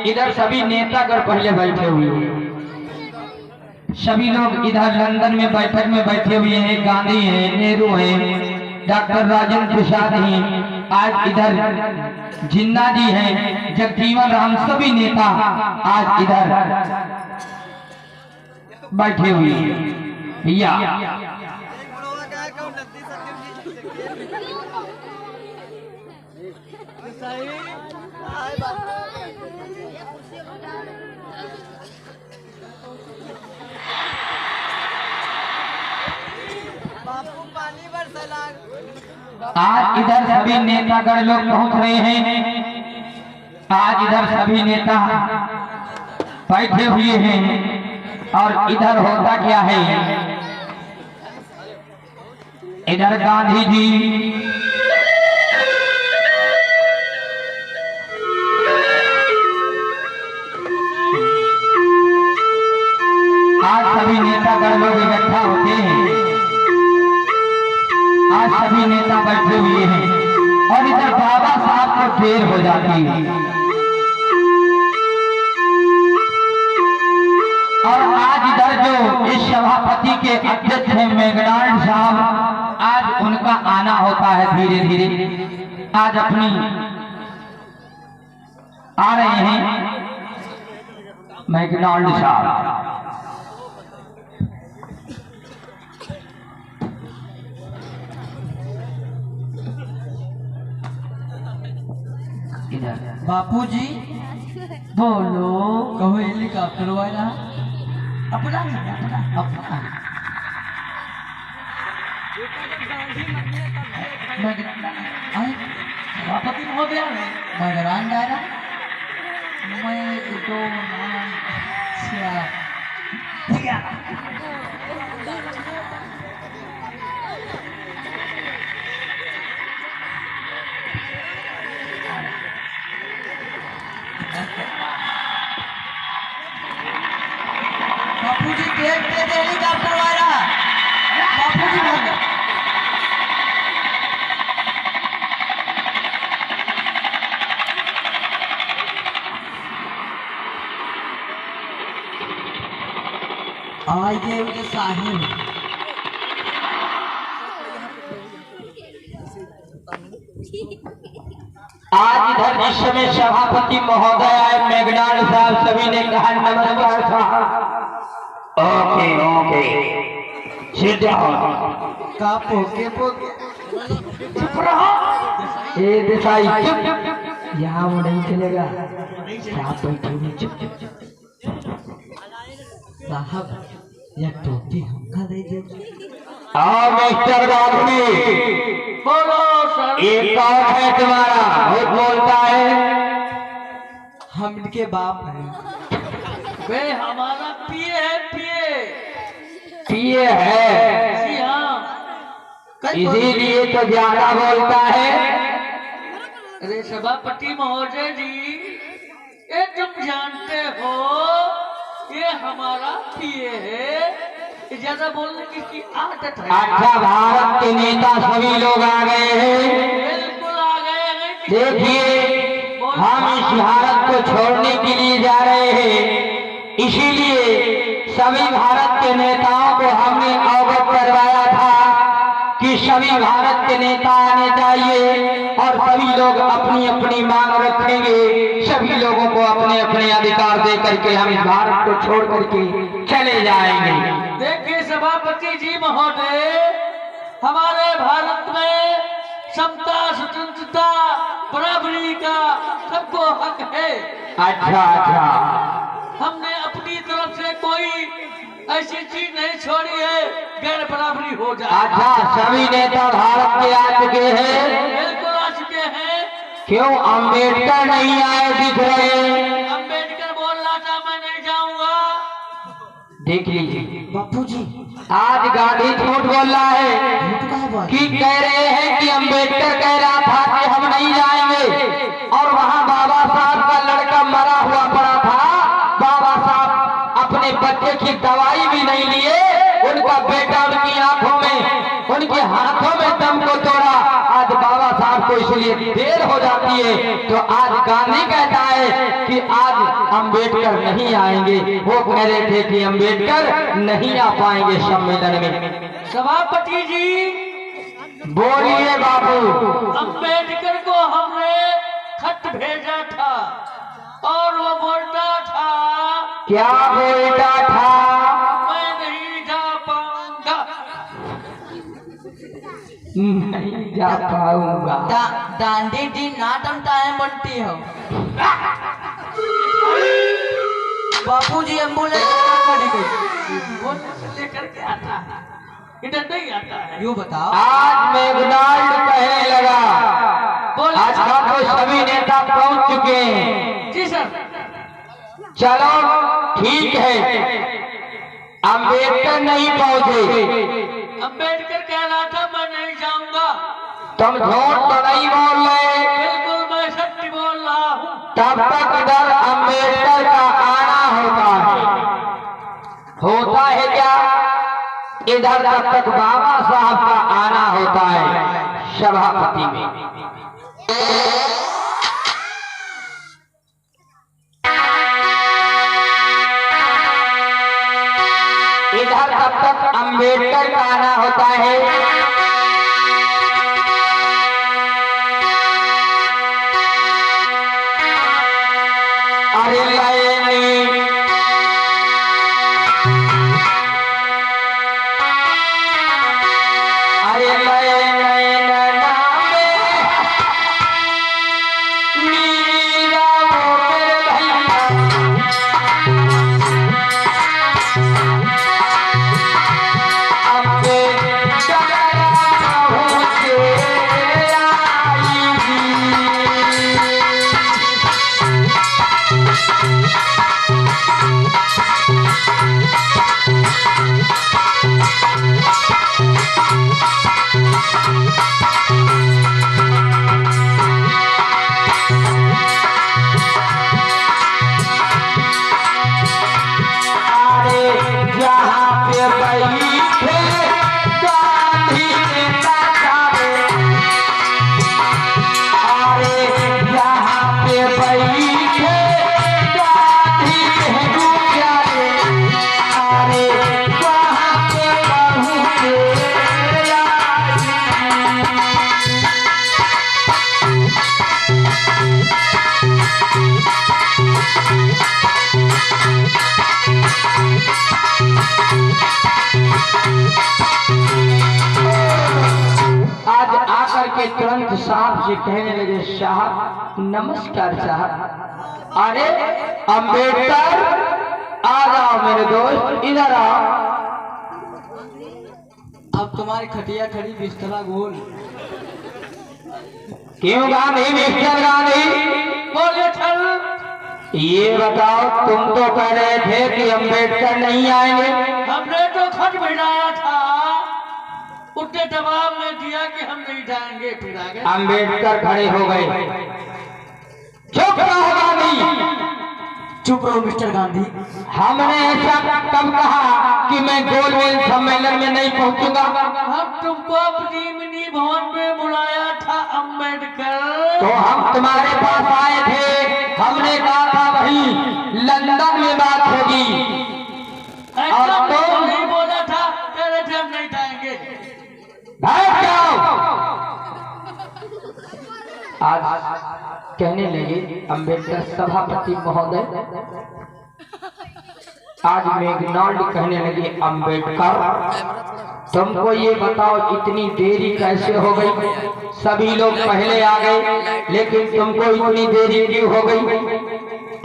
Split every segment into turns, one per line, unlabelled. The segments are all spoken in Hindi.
इधर सभी नेतागण पहले बैठे हुए हैं, सभी लोग इधर लंदन में बैठक में बैठे हुए हैं। गांधी हैं, नेहरू हैं, डॉक्टर राजेंद्र प्रसाद हैं, आज इधर जिन्ना जी हैं, जगजीवन राम, सभी नेता आज इधर बैठे हुए हैं। भैया आज इधर सभी नेतागण लोग पहुंच रहे हैं। आज इधर सभी नेता बैठे हुए हैं और इधर होता क्या है, इधर गांधी जी, आज सभी नेतागण लोग इकट्ठा होते हैं। आज सभी नेता बैठे हुए हैं और इधर बाबा साहब को देर हो जाती है और आज इधर जो इस सभापति के अध्यक्ष हैं मैकडॉनल्ड साहब, आज उनका आना होता है धीरे धीरे। आज अपनी आ रहे हैं मैकडॉनल्ड साहब।
बापूजी बोलो, कहो हेलीकॉप्टर वाला अपना अपना सभापति महोदय मैदान डायरा मैं तो बापूजी देखते थे हेलीकॉप्टर वाला बापूजी बोलो। आइए उनके साहिब
आज इधर जिस समय सभापति महोदय आए मैकडॉनल्ड साहब, सभी ने कहा नमस्कार साहब। Okay okay sit down.
का पोके पोके
चुप रहो, ये देसाई चुप, यहाँ वो नहीं चलेगा, आप बैठे हुए चुप चुप।
साहब यह टोपी हमका दे दे।
आओ मिस्टर गांधी,
बोलो सर।
ये कौन है तुम्हारा, बहुत बोलता है?
हम इनके बाप हैं। वे हमारा पिए है,
पिए है,
जी हाँ,
इसीलिए तो ज्यादा बोलता है।
अरे सभापति महोदय जी, ये तुम जानते हो ये हमारा पिए है, ज्यादा बोलने की आदत है।
अच्छा, भारत के नेता सभी लोग आ गए हैं।
बिल्कुल आ गए हैं।
देखिए, हम इस भारत को छोड़ने के लिए जा रहे हैं, इसीलिए सभी भारत के नेताओं को हमने अवगत करवाया था कि सभी भारत के नेता आने चाहिए और सभी लोग अपनी अपनी मांग रखेंगे। सभी लोगों को अपने अपने अधिकार दे करके हम इस भारत को छोड़ करके चले जाएंगे।
देखिए सभापति जी महोदय, हमारे भारत में समता, स्वतंत्रता, बराबरी का सबको हक है।
अच्छा अच्छा,
हमने अपनी तरफ से कोई ऐसी चीज नहीं छोड़ी है गैर बराबरी हो जाए।
अच्छा, सभी नेता भारत के आ चुके हैं।
बिल्कुल आ चुके हैं।
क्यों अंबेडकर नहीं आए दिख रहे?
अंबेडकर बोल रहा था मैं नहीं जाऊंगा।
देख लीजिए
बापूजी,
आज गांधी झूठ बोल रहा है कि कह रहे हैं कि अंबेडकर कह रहा था कि हम नहीं जाएंगे और वहां बाबा साहब का लड़का मरा हुआ पड़ा था। बाबा साहब अपने बच्चे की दवाई भी नहीं लिए, उनका बेटा उनकी आंखों में, उनके हाथों में दम को तोड़ा। आज बाबा साहब को इसलिए देर हो जाती है, तो आज गांधी कहता है कि आज अंबेडकर नहीं आएंगे। वो कह रहे थे कि अंबेडकर नहीं आ पाएंगे सम्मेलन में।
सभापति जी
बोलिए बाबू।
अंबेडकर को हमने खत भेजा था और वो बोलता था,
क्या बोलता था?
मैं नहीं जा पाऊंगा।
नहीं जा पाऊंगा।
दांडी जी नाटम टाइम बनती हो। बापूजी एम्बुलेंस खड़ी गई।
वो लेकर के आता है, इधर नहीं आता है।
यूँ बताओ।
आज मैकडॉनल्ड कहने लगा,
बोल
आज तो सभी नेता पहुंच चुके हैं।
जी सर।
चलो ठीक है, अंबेडकर नहीं पहुंचे।
अंबेडकर कह रहा था मैं नहीं जाऊंगा।
तुम झूठ तो नहीं बोल रहे?
बिल्कुल मैं सत्य बोल रहा हूँ।
तब तक इधर अंबेडकर का आना होता है क्या? इधर तब तक बाबा साहब का आना होता है सभापति में। इधर तब तक अंबेडकर का आना होता है। अरे लाइनी तुरंत साहब से कहने लगे, साहब नमस्कार साहब। अरे अंबेडकर आ जाओ मेरे दोस्त, इधर आओ।
अब तुम्हारी खटिया खड़ी बिस्तरा गोल।
क्यों गांधी, मिस्टर गांधी?
बोले चल।
ये बताओ, तुम तो कह रहे थे कि अंबेडकर नहीं आएंगे।
हमने तो खत भिजवाया था, उसने जवाब में दिया कि हम नहीं जाएंगे। फिर आगे
अंबेडकर खड़े हो गए। चुप रहो गांधी।
चुप रहो मिस्टर गांधी।
हमने ऐसा कब कहा कि मैं गोलमेज सम्मेलन में नहीं पहुंचूंगा?
हम तुमको अपनी मिनी भवन में बुलाया था अंबेडकर।
तो हम तुम्हारे पास आए थे, हमने कहा था वही लंदन में बात होगी।
ऐसा तो नहीं बोला था, कह रहे थे हम नहीं जाएंगे।
बैठ जाओ। आज कहने लगे अंबेडकर सभापति महोदय, आज मैकडॉनल्ड कहने लगे, अंबेडकर तुमको ये बताओ इतनी देरी कैसे हो गई? सभी लोग पहले आ गए, लेकिन तुमको इतनी देरी क्यों हो गई?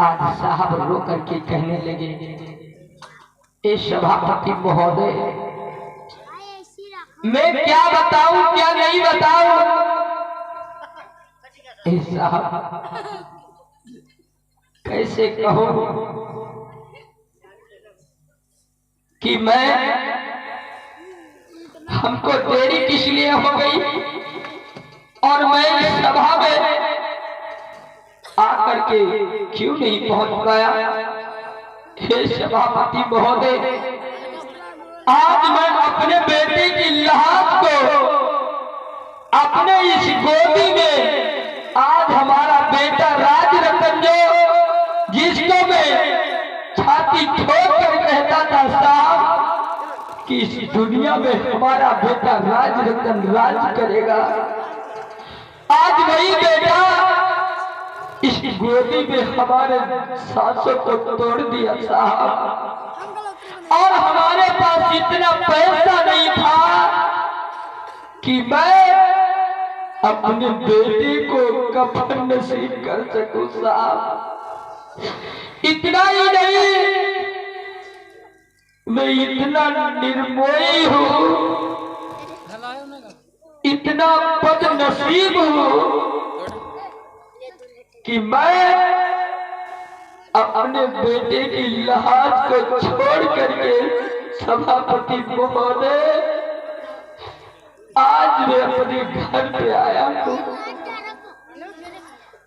आज साहब रो करके कहने लगे, ए सभापति महोदय, मैं क्या बताऊं क्या नहीं बताऊं? साहब कैसे कहूं कि मैं, हमको देरी किस लिए हो गई और मैं सभा में आकर के क्यों नहीं पहुंच पाया? हे सभापति महोदय, आज मैं अपने बेटे की लाश को अपने इस गोदी में, आज हमारा बेटा राज रतन जो जिसको मैं कि इस दुनिया में हमारा बेटा राज रतन राज करेगा। आज वही बेटा इस गोदी में हमारे सांसों को तोड़ दिया साहब। और हमारे पास इतना पैसा नहीं था कि मैं अपने बेटे को कफन नसीब कर सकूं साहब। इतना ही नहीं, मैं इतना निर्मोही हूँ, इतना बदनसीब हूँ कि मैं अपने बेटे की लाश को छोड़ करके सभापति महोदय आज मैं अपने घर पे आया हूँ।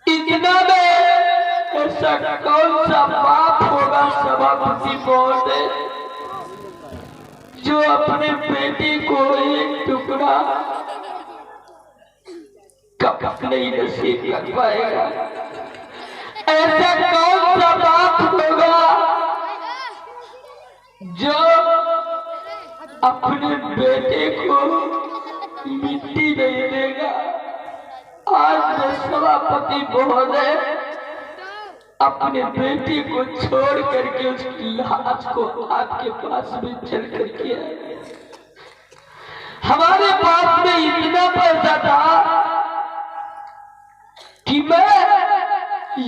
इतना में ऐसा कौन सा बाप होगा सभापति महोदय जो अपने बेटे को एक टुकड़ा कब नहीं नसीब कर पाएगा? ऐसा कौन सा बाप होगा जो अपने बेटे को मिट्टी नहीं देगा? आज मैं सभापति महोदय अपने बेटे को छोड़ करके उसकी लाश को आपके पास में चल करके आए। हमारे पास में इतना पैसा था कि मैं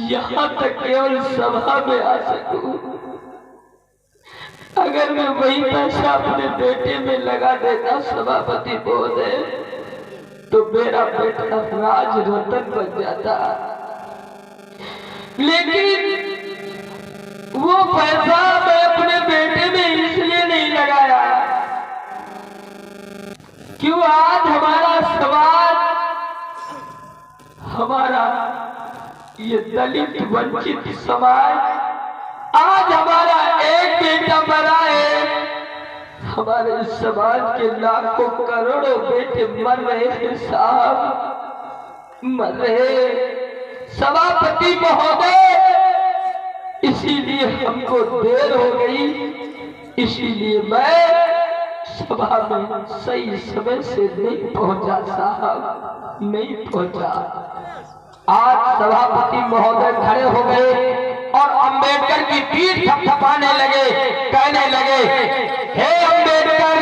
यहाँ तक केवल सभा में आ सकूं। अगर मैं वही पैसा अपने बेटे में लगा देता सभापति महोदय तो मेरा बेटा राज रतन बन जाता। लेकिन वो पैसा मैं अपने बेटे में इसलिए नहीं लगाया क्यों आज हमारा समाज, हमारा ये दलित वंचित समाज, आज हमारा एक बेटा मरा है। हमारे समाज के लाखों करोड़ों बेटे मर रहे हैं साहब, मर रहे। सभापति महोदय इसीलिए हमको देर हो गई, इसीलिए मैं सभा में सही समय से नहीं पहुंचा साहब, नहीं पहुंचा। आज सभापति महोदय खड़े हो गए और अंबेडकर की पीठ थपथपाने लगे, कहने लगे, हे अंबेडकर,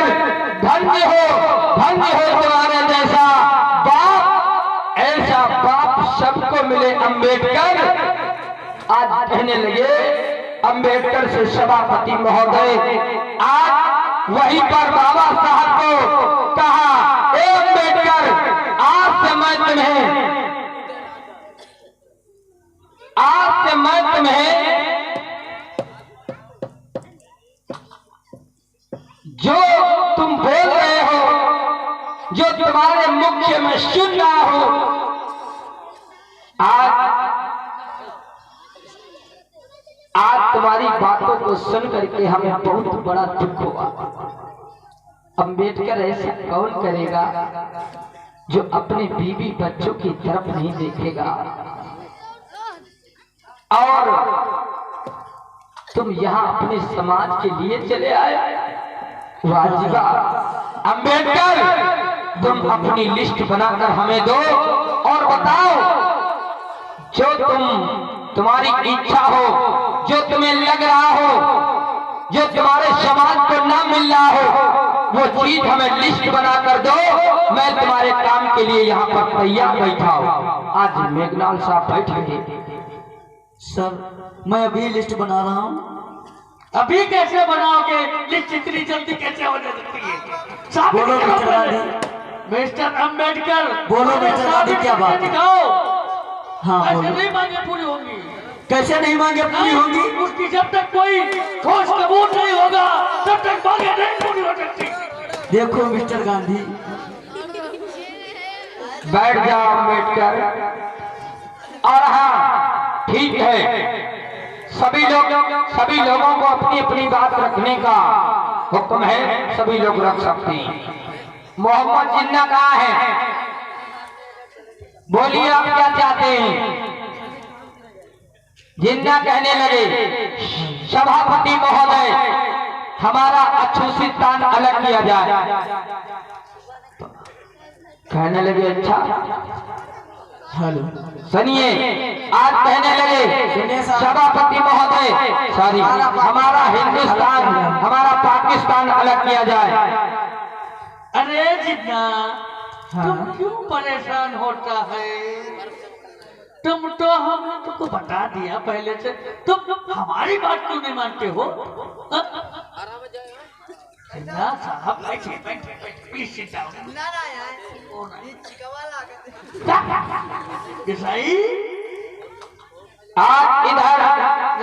धन्य हो तुम्हारे जैसा बाप, ऐसा बाप सबको मिले अंबेडकर। आज कहने लगे अंबेडकर से सभापति महोदय। आज वहीं पर बाबा साहब को कहा, ए अंबेडकर, आज से मैं तुम्हें जो तुम बोल रहे हो, जो तुम्हारे मुख्य में सुन रहा हो, आज तुम्हारी बातों को सुन करके हमें बहुत बड़ा दुख हुआ। अंबेडकर ऐसा कौन करेगा जो अपने बीवी बच्चों की तरफ नहीं देखेगा? और तुम यहाँ अपने समाज के लिए चले आए। वाजिबा अंबेडकर, तुम अपनी लिस्ट बनाकर हमें दो और बताओ जो तुम्हारी इच्छा हो, जो तुम्हें लग रहा हो, जो तुम्हारे समाज को ना मिल रहा हो, वो चीज हमें लिस्ट बनाकर दो। मैं तुम्हारे काम के लिए यहाँ पर तैयार बैठा हूँ। आज मेघनाल साहब बैठेंगे।
सर मैं अभी लिस्ट बना रहा हूँ।
अभी कैसे बनाओगे लिस्ट? इतनी जल्दी कैसे हो सकती है?
बोलो मिस्टर गांधी।
मिस्टर अंबेडकर,
बोलो मिस्टर गांधी, क्या बात है?
दिखाओ।
हाँ
ऐसे
बोलो।
नहीं मांगे पूरी होंगी।
कैसे नहीं मांगे पूरी होंगी?
उसकी जब तक कोई ठोस सबूत नहीं होगा तब तक मांगे नहीं पूरी हो सकती।
देखो मिस्टर गांधी,
बैठ जाओ अम्बेडकर। और हाँ ठीक है, सभी लोगों को अपनी अपनी बात रखने का हुक्म है, सभी लोग रख सकते हैं। मोहम्मद जिन्ना कहाँ है? बोलिए आप क्या चाहते हैं? जिन्ना कहने लगे, सभापति महोदय हमारा अछूत स्थान अलग किया जाए। कहने लगे अच्छा
हेलो
सुनिए, आज कहने लगे सभापति महोदय सॉरी हमारा हिंदुस्तान हमारा पाकिस्तान अलग किया जाए।
अरे जिन्ना तुम क्यों परेशान होता है? तुम तो हमने तुमको बता दिया पहले से, तुम हमारी बात क्यों नहीं मानते हो? जिन्ना साहब बैठे बैठे बैठे प्लीज सिट डाउन। ईसाई
आज इधर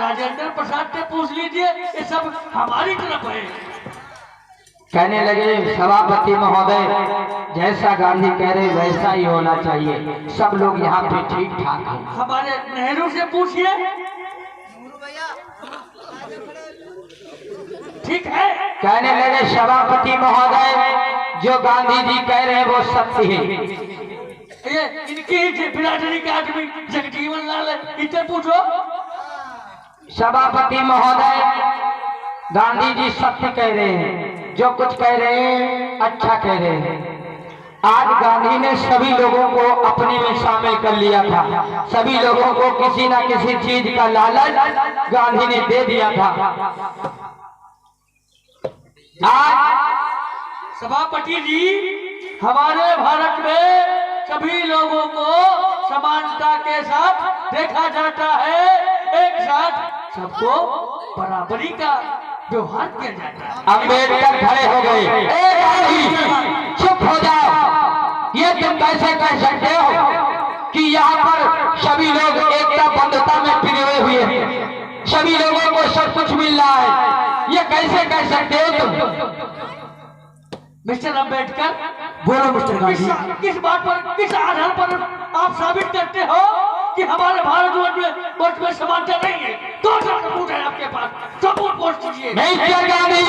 राजेंद्र प्रसाद से पूछ लीजिए, ये सब हमारी तरफ है।
कहने लगे सभापति महोदय जैसा गांधी कह रहे वैसा ही होना चाहिए, सब लोग यहाँ पे ठीक ठाक हैं।
हमारे नेहरू से पूछिए, ठीक है।
कहने लगे सभापति महोदय जो गांधी जी कह रहे हैं वो सत्य है।
ये इनकी बिरादरी के आदमी जगजीवन लाल है, इनसे पूछो।
सभापति महोदय गांधी जी सत्य कह रहे हैं, जो कुछ कह रहे हैं अच्छा कह रहे हैं। आज गांधी ने सभी लोगों को अपने में शामिल कर लिया था, सभी लोगों को किसी न किसी चीज का लालच गांधी ने दे दिया था। आज
सभापति जी हमारे भारत में सभी लोगों को समानता के साथ देखा जाता है, एक साथ सबको बराबरी का व्यवहार किया जाता है।
अम्बेडकर खड़े हो गए, ए गांधी चुप हो जाओ, ये तुम कैसे कह सकते हो कि यहाँ पर सभी लोग एकता बंधुता में पिरोए हुए हैं, सभी लोगों को सब कुछ मिल रहा है, ये कैसे कह सकते हो तुम?
मिस्टर अम्बेडकर
बोलो मिस्टर गांधी।
किस बात पर, किस आधार पर आप साबित करते हो कि हमारे भारतवर्ष में समानता नहीं है? कौन सा सबूत है आपके पास? सबूत पोस्ट कीजिए।
मिस्टर गांधी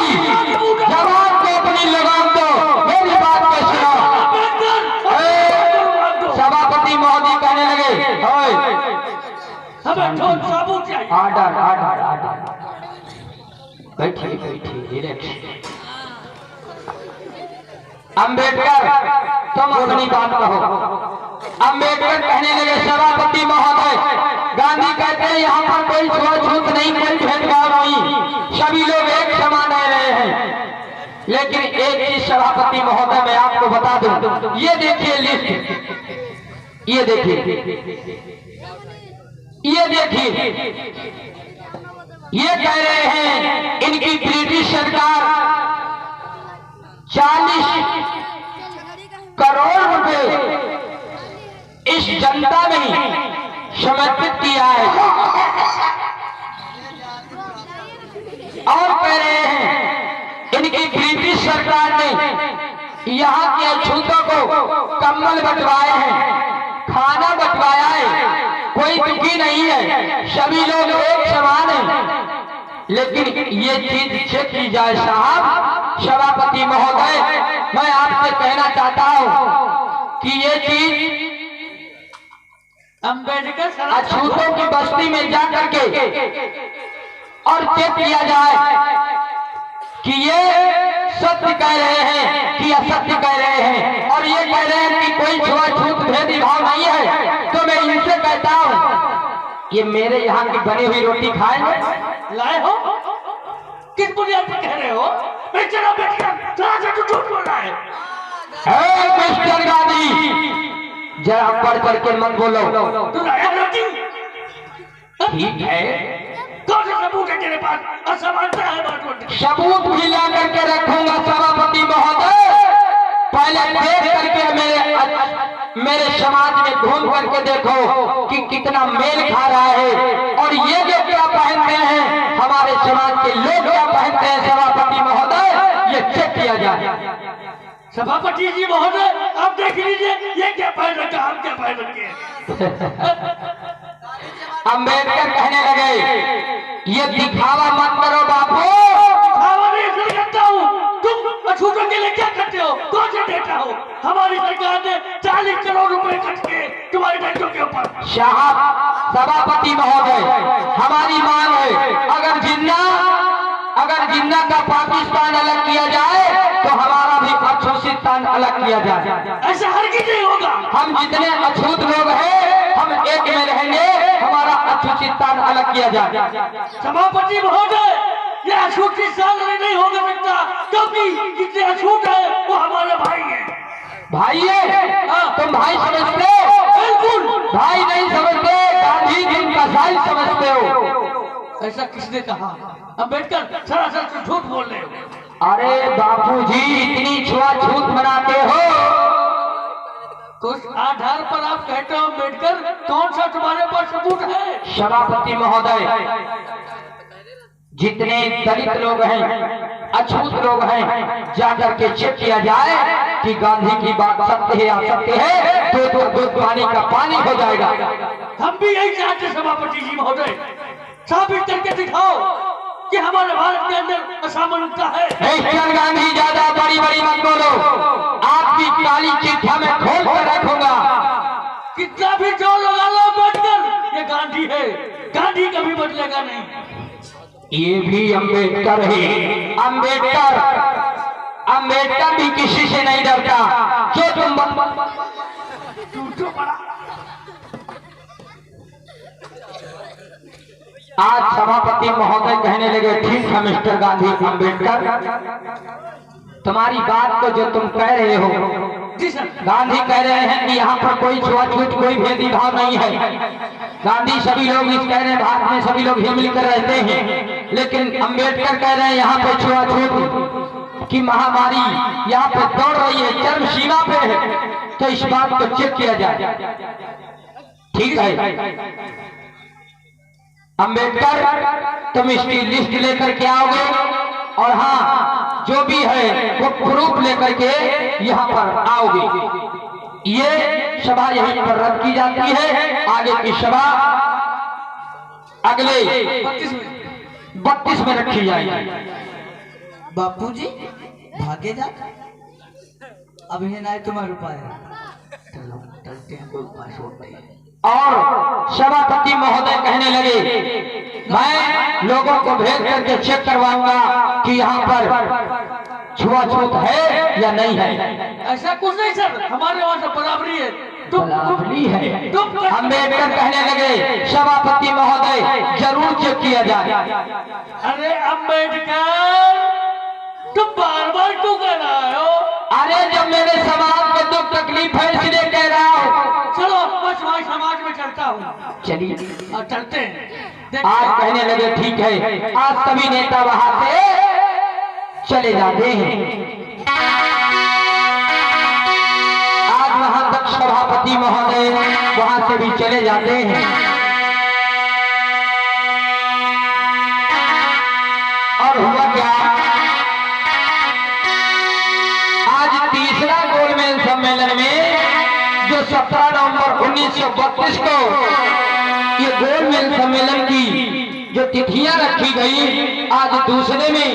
जवाब को अपनी लगाम दो, मेरी बात को सुनो। सभापति महोदय कहने लगे
हमें ठोस सबूत चाहिए।
आर्डर आर्डर आर्डर, बैठिए बैठिए रिलैक्स। अम्बेडकर तुम अपनी बात कहो। अम्बेडकर कहने लगे सभापति महोदय गांधी कहते हैं यहाँ पर कोई छूत नहीं, कोई भेदभाव नहीं, सभी लोग एक समान रह रहे हैं। लेकिन एक चीज सभापति महोदय मैं आपको बता दूं, ये देखिए लिस्ट, ये देखिए, ये देखिए, ये कह रहे हैं इनकी ब्रिटिश सरकार 40 करोड़ रुपए इस जनता में समर्पित किया है, और कह रहे हैं इनकी ब्रिटिश सरकार ने यहाँ के अछूतों को कंबल बंटवाए हैं, खाना बंटवाया है, कोई दुखी नहीं है, सभी लोग एक समान हैं। लेकिन ये चीज चेक की जाए साहब, सभापति महोदय मैं आपसे कहना चाहता हूँ कि ये चीज
अम्बेडकर
अछूतों की बस्ती में जा करके और चेक किया जाए कि ये सत्य कह रहे हैं कि असत्य कह रहे हैं, और ये कह रहे हैं कि कोई छुआछूत भेदभाव नहीं है। तो मैं इनसे कहता हूँ ये मेरे यहाँ की बनी हुई रोटी खाएंगे?
लाए हो? किस बुनियाद पर कह रहे हो? मिस्टर अम्बेडकर थोड़ा सा तो झूठ बोल रहा है।
मिस्टर गांधी जरा बढ़ चढ़ के मत बोलो।
तू लाया रोटी?
ठीक है,
कौन सा सबूत है तेरे पास? असमानता है बात।
सबूत भी ला करके रखूंगा सभापति महोदय, पहले देख करके मेरे समाज में घूम करके देखो कि कितना मेल खा रहा है, और ये जो क्या पहनते हैं हमारे समाज के लोग क्या पहनते हैं सभापति महोदय, ये चेक किया जाए।
सभापति जी महोदय आप देख लीजिए ये क्या पहन रखा, हम क्या पहन रखे।
अम्बेडकर कहने लगे ये दिखावा मत करो बापू।
दिखावा नहीं करता हूँ, तुम अछूतों के लिए क्या करते हो? कौन से देता हो? हमारी सरकार ने 40 करोड़ रुपए खर्च किए तुम्हारे बेटों के ऊपर। साहब
सभापति महोदय हमारी मांग है, अगर जिन्ना का पाकिस्तान अलग किया जाए तो हमारा भी अछूतिस्तान अलग किया जाए।
ऐसा हरगिज नहीं होगा।
हम जितने अछूत लोग हैं हम एक में रहेंगे, हमारा अछूतिस्तान अलग किया जाए।
सभापति महोदय, ये अछूतिस्तान नहीं हो सकता, क्योंकि जितने अछूत है वो हमारे भाई हैं।
भाई है? तुम भाई समझते हो?
बिल्कुल
भाई नहीं समझते, गांधी तुम कसाई समझते हो।
ऐसा किसने कहा? अम्बेडकर सरासर झूठ बोल रहे हो।
अरे बापूजी, इतनी छुआछूत मनाते हो
तो उस आधार पर आप कहते हो अम्बेडकर, कौन सा तुम्हारे पास सबूत है?
सभापति महोदय, जितने दलित लोग हैं, अछूत लोग हैं, जाकर के चेक किया जाए कि गांधी की बात सत्य है या असत्य है, तो दूध पानी का पानी हो जाएगा।
हम भी यही चाहते सभापति जी महोदय, साबित करके दिखाओ कि हमारे भारत के अंदर असामान्यता है।
इंदिरा गांधी, ज्यादा बड़ी बड़ी मत बोलो, आपकी काली चिट्ठा में खोल कर रखूंगा।
कितना भी जोर लगा लो अम्बेडकर, ये गांधी है, गांधी कभी बदलेगा नहीं।
ये भी अम्बेडकर है। अम्बेडकर अम्बेडकर भी किसी से नहीं डरता। जो तुम आज सभापति महोदय कहने लगे, ठीक है मिस्टर गांधी अम्बेडकर, तुम्हारी बात को जो तुम कह रहे हो, गांधी कह रहे हैं कि यहाँ पर कोई छुआछूत, कोई भेदभाव नहीं है। गांधी सभी लोग इस कह रहे हैं भारत में सभी लोग मिलकर रहते हैं, लेकिन अम्बेडकर कह रहे हैं यहाँ पर छुआछूत की महामारी यहाँ पर दौड़ रही है, चरम सीमा पे है, तो इस बात को चेक किया जाए। ठीक है अम्बेडकर, तुम इसकी लिस्ट लेकर के आओगे और हाँ जो भी है वो प्रूफ लेकर के यहाँ पर आओगे। ये सभा यहीं पर रद्द की जाती है। आगे की सभा अगले 32 में रखी जाएगी।
बापूजी भागे जा, अब ये ना तुम्हारे उपाय।
चलो चलते हैं, कोई उपाय सोचते हैं।
और सभापति महोदय कहने लगे, मैं लोगों को भेज करके चेक करवाऊंगा कि यहाँ पर छुआछूत है या नहीं है।
ऐसा कुछ नहीं सर, हमारे वहाँ से बराबरी है।
बराबरी है। अम्बेडकर कहने लगे, सभापति महोदय जरूर चेक किया जाए।
अरे अम्बेडकर, तुम बार बार क्यों कह रहे हो?
अरे जब मेरे समाज को दुख तकलीफ है इसलिए कह रहा हूँ।
चलो बस भाई समाज में चलता हूँ,
चलिए
चलते हैं।
आज कहने लगे ठीक है, आज सभी नेता वहां से चले जाते हैं। आज वहां तक सभापति महोदय वहां से भी चले जाते हैं। और हुआ क्या, आज तीसरा गोलमेज सम्मेलन में जो 17 नवंबर 1932 को ये गोलमेज सम्मेलन की जो तिथियां रखी गई, आज दूसरे में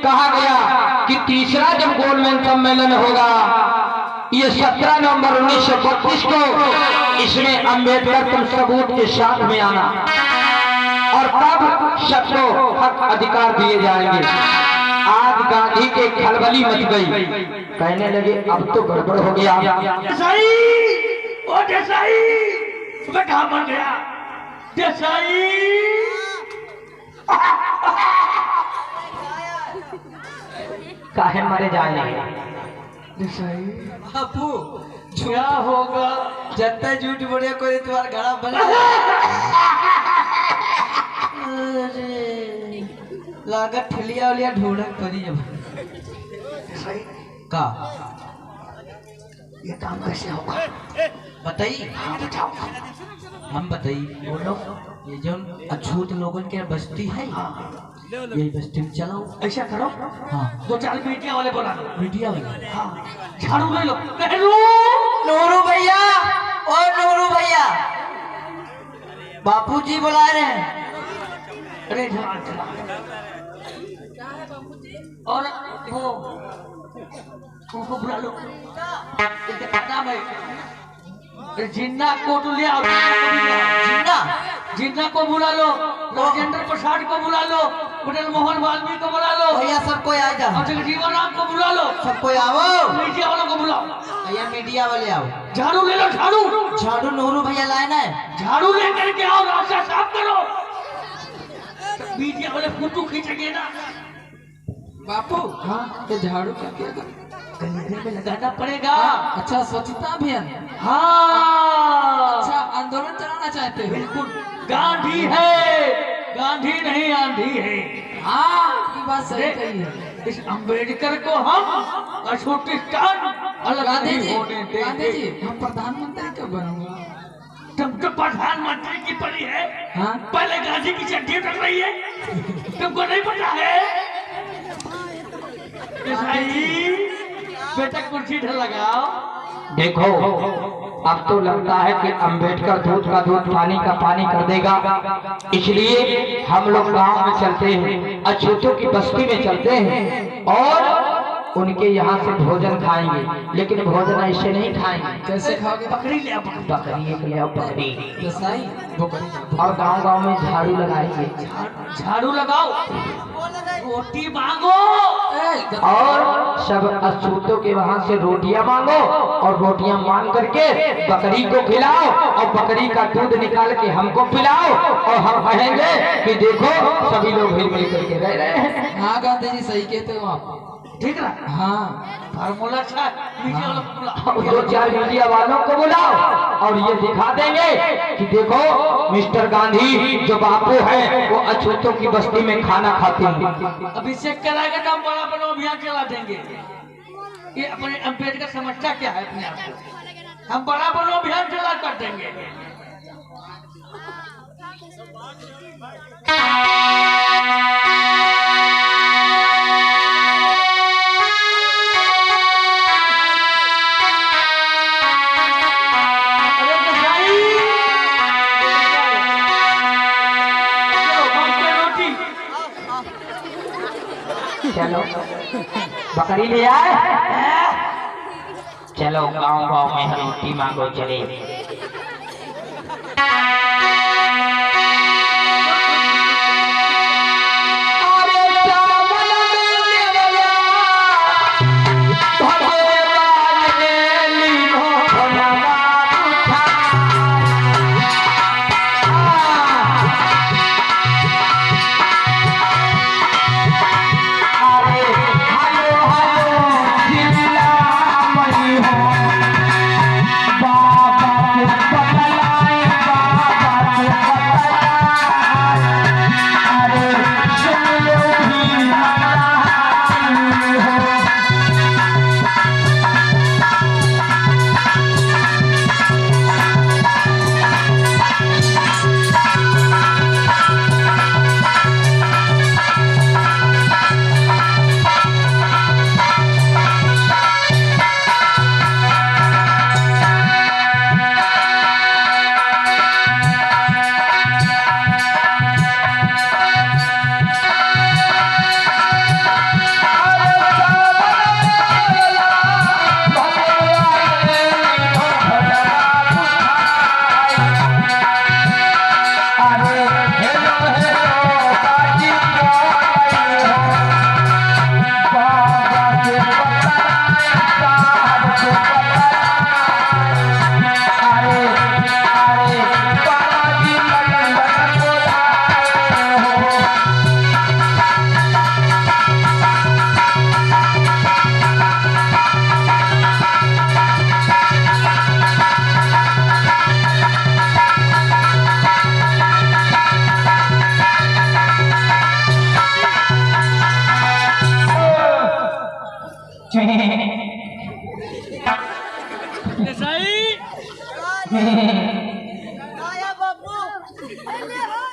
कहा गया कि तीसरा जब गोलमेज सम्मेलन होगा ये 17 नवंबर 1932 को, इसमें अम्बेडकर तुम सबूत के साथ में आना और तब सबको हक अधिकार दिए जाएंगे। आज गांधी के खलबली मच गई, कहने लगे अब तो गड़बड़ हो गया।
देसाई, ओ देसाई, मैं कहाँ बन गया? देसाई,
काहे मरे जाए।
देसाई
बापू
क्या होगा?
जत्ता झूठ बोले कोई तुम्हारा घड़ा बना। अरे लागत ठलिया उलिया ढूंढक पड़ी जब
देसाई,
का
ये काम कैसे होगा?
बताइए।
हाँ बताओ।
हम बताइए, बोलो। ये जो अछूत लोगन के बस्ती है, यही बस्ती में चलाओ।
ऐसा करो,
हाँ
2-4 मीडिया वाले बुला लो।
मीडिया वाले,
हाँ, झाड़ू ले लो। नेहरू,
नूरू भैया, और नूरू भैया, बापूजी बुला रहे हैं।
अरे जवान चला। और वो उनको बुला लो। इनका नाम है जिन्ना को तो ले आओ,
जिन्ना
जिन्ना को बुला लो, राजेंद्र प्रसाद को बुला लो, पटेल मोहन वाल्मीकि को बुला लो,
भैया सब कोई आ जाओ,
और जगजीवन राम को बुला लो,
सब कोई आओ,
मीडिया वालों को बुलाओ,
भैया मीडिया वाले आओ,
झाड़ू ले लो, झाड़ू
झाड़ू नूरू भैया लाए ना,
झाड़ू लेकर के आओ, रास्ता साफ करो। मीडिया वाले फोटो खींचेंगे ना।
बापू हाँ तो झाड़ू क्या किया
घर में लगाना पड़ेगा।
अच्छा स्वच्छता अभियान,
हाँ
अच्छा आंदोलन चलाना चाहते हो?
बिल्कुल, गांधी है, गांधी नहीं आंधी है।
हाँ ये बात सही कही है।
इस अंबेडकर को हम अछूतिस्तान अलग
गांधी
नहीं होने
जी, गांधी जी
देंगे।
हम प्रधानमंत्री कब बनूंगा?
तुम तो प्रधानमंत्री की पड़ी है,
हाँ
पहले गांधी की चड्डी उतर रही है, तुमको नहीं पता है? बेटा कुर्सी ढल लगाओ।
देखो अब तो लगता है कि अंबेडकर दूध का दूध पानी का पानी कर देगा, इसलिए हम लोग गांव में चलते हैं, अछूतों की बस्ती में चलते हैं और उनके यहाँ से भोजन खाएंगे, लेकिन भोजन ऐसे नहीं खाएंगे।
कैसे खाओगे?
बकरी ले आओ, बकरी।
बकरी ले आओ, बकरी,
दसाई बकरी
और गांव गांव में झाड़ू लगाएंगे,
झाड़ू लगाओ, रोटी मांगो,
और सब अछूतों के वहां से रोटियां मांगो और रोटियां मांग करके बकरी को खिलाओ और बकरी का दूध निकाल के हमको पिलाओ और हम कहेंगे कि देखो सभी लोग हिल मिल करके रह रहे हैं।
हाँ गांधी जी सही कहते हो आप।
ठीक ना?
हाँ
फार्मूला अच्छा, मीडिया वालों को बुलाओ।
और 2-4 मीडिया वालों को बुलाओ और ये दिखा देंगे कि देखो मिस्टर गांधी जो बापू है वो अछूतों की बस्ती में खाना खाते हैं।
अभिषेक कराएगा तो हम बड़ा बड़ा अभियान चला देंगे। ये अपने अम्बेडकर समझता क्या है अपने आप को? हम बड़ा बड़ा अभियान चला कर देंगे।
चलो बकरी ले आए, चलो गांव गांव में रोटी मांगो चले।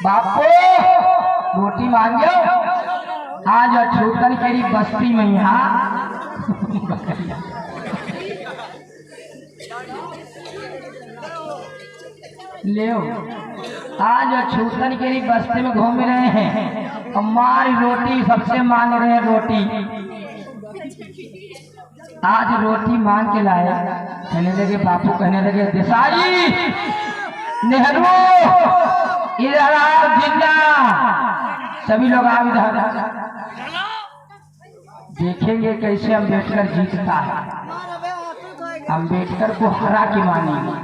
बापू रोटी मांगो आज अछूतन केरी बस्ती में यहाँ ले आज अछूतन केरी बस्ती में घूम रहे हैं, हमारी रोटी सबसे मांग रहे हैं रोटी। आज रोटी मांग के लाया। कहने लगे बापू, कहने लगे देसाई, नेहरू, इधर आओ, जिंदा सभी लोग आओ इधर। देखेंगे कैसे अम्बेडकर जीतता है। अम्बेडकर को हरा के मानेंगे।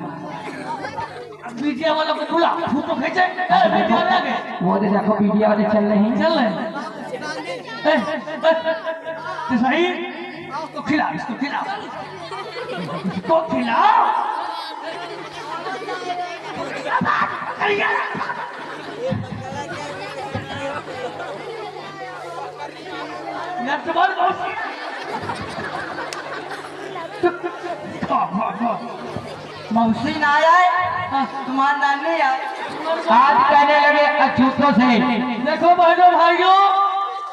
मीडिया वालों को बुला, फोटो खींचे। मीडिया वाले आ गए।
वो देखो मीडिया वाले चल रहे हैं।
चल रहे तो सही। इसको खिलाओ, इसको खिलाओ, इसको खिलाओ।
मौसी ना आए, तुम्हारा नानी आए।
आज कहने लगे अछूतों से,
देखो बहनों भाइयों,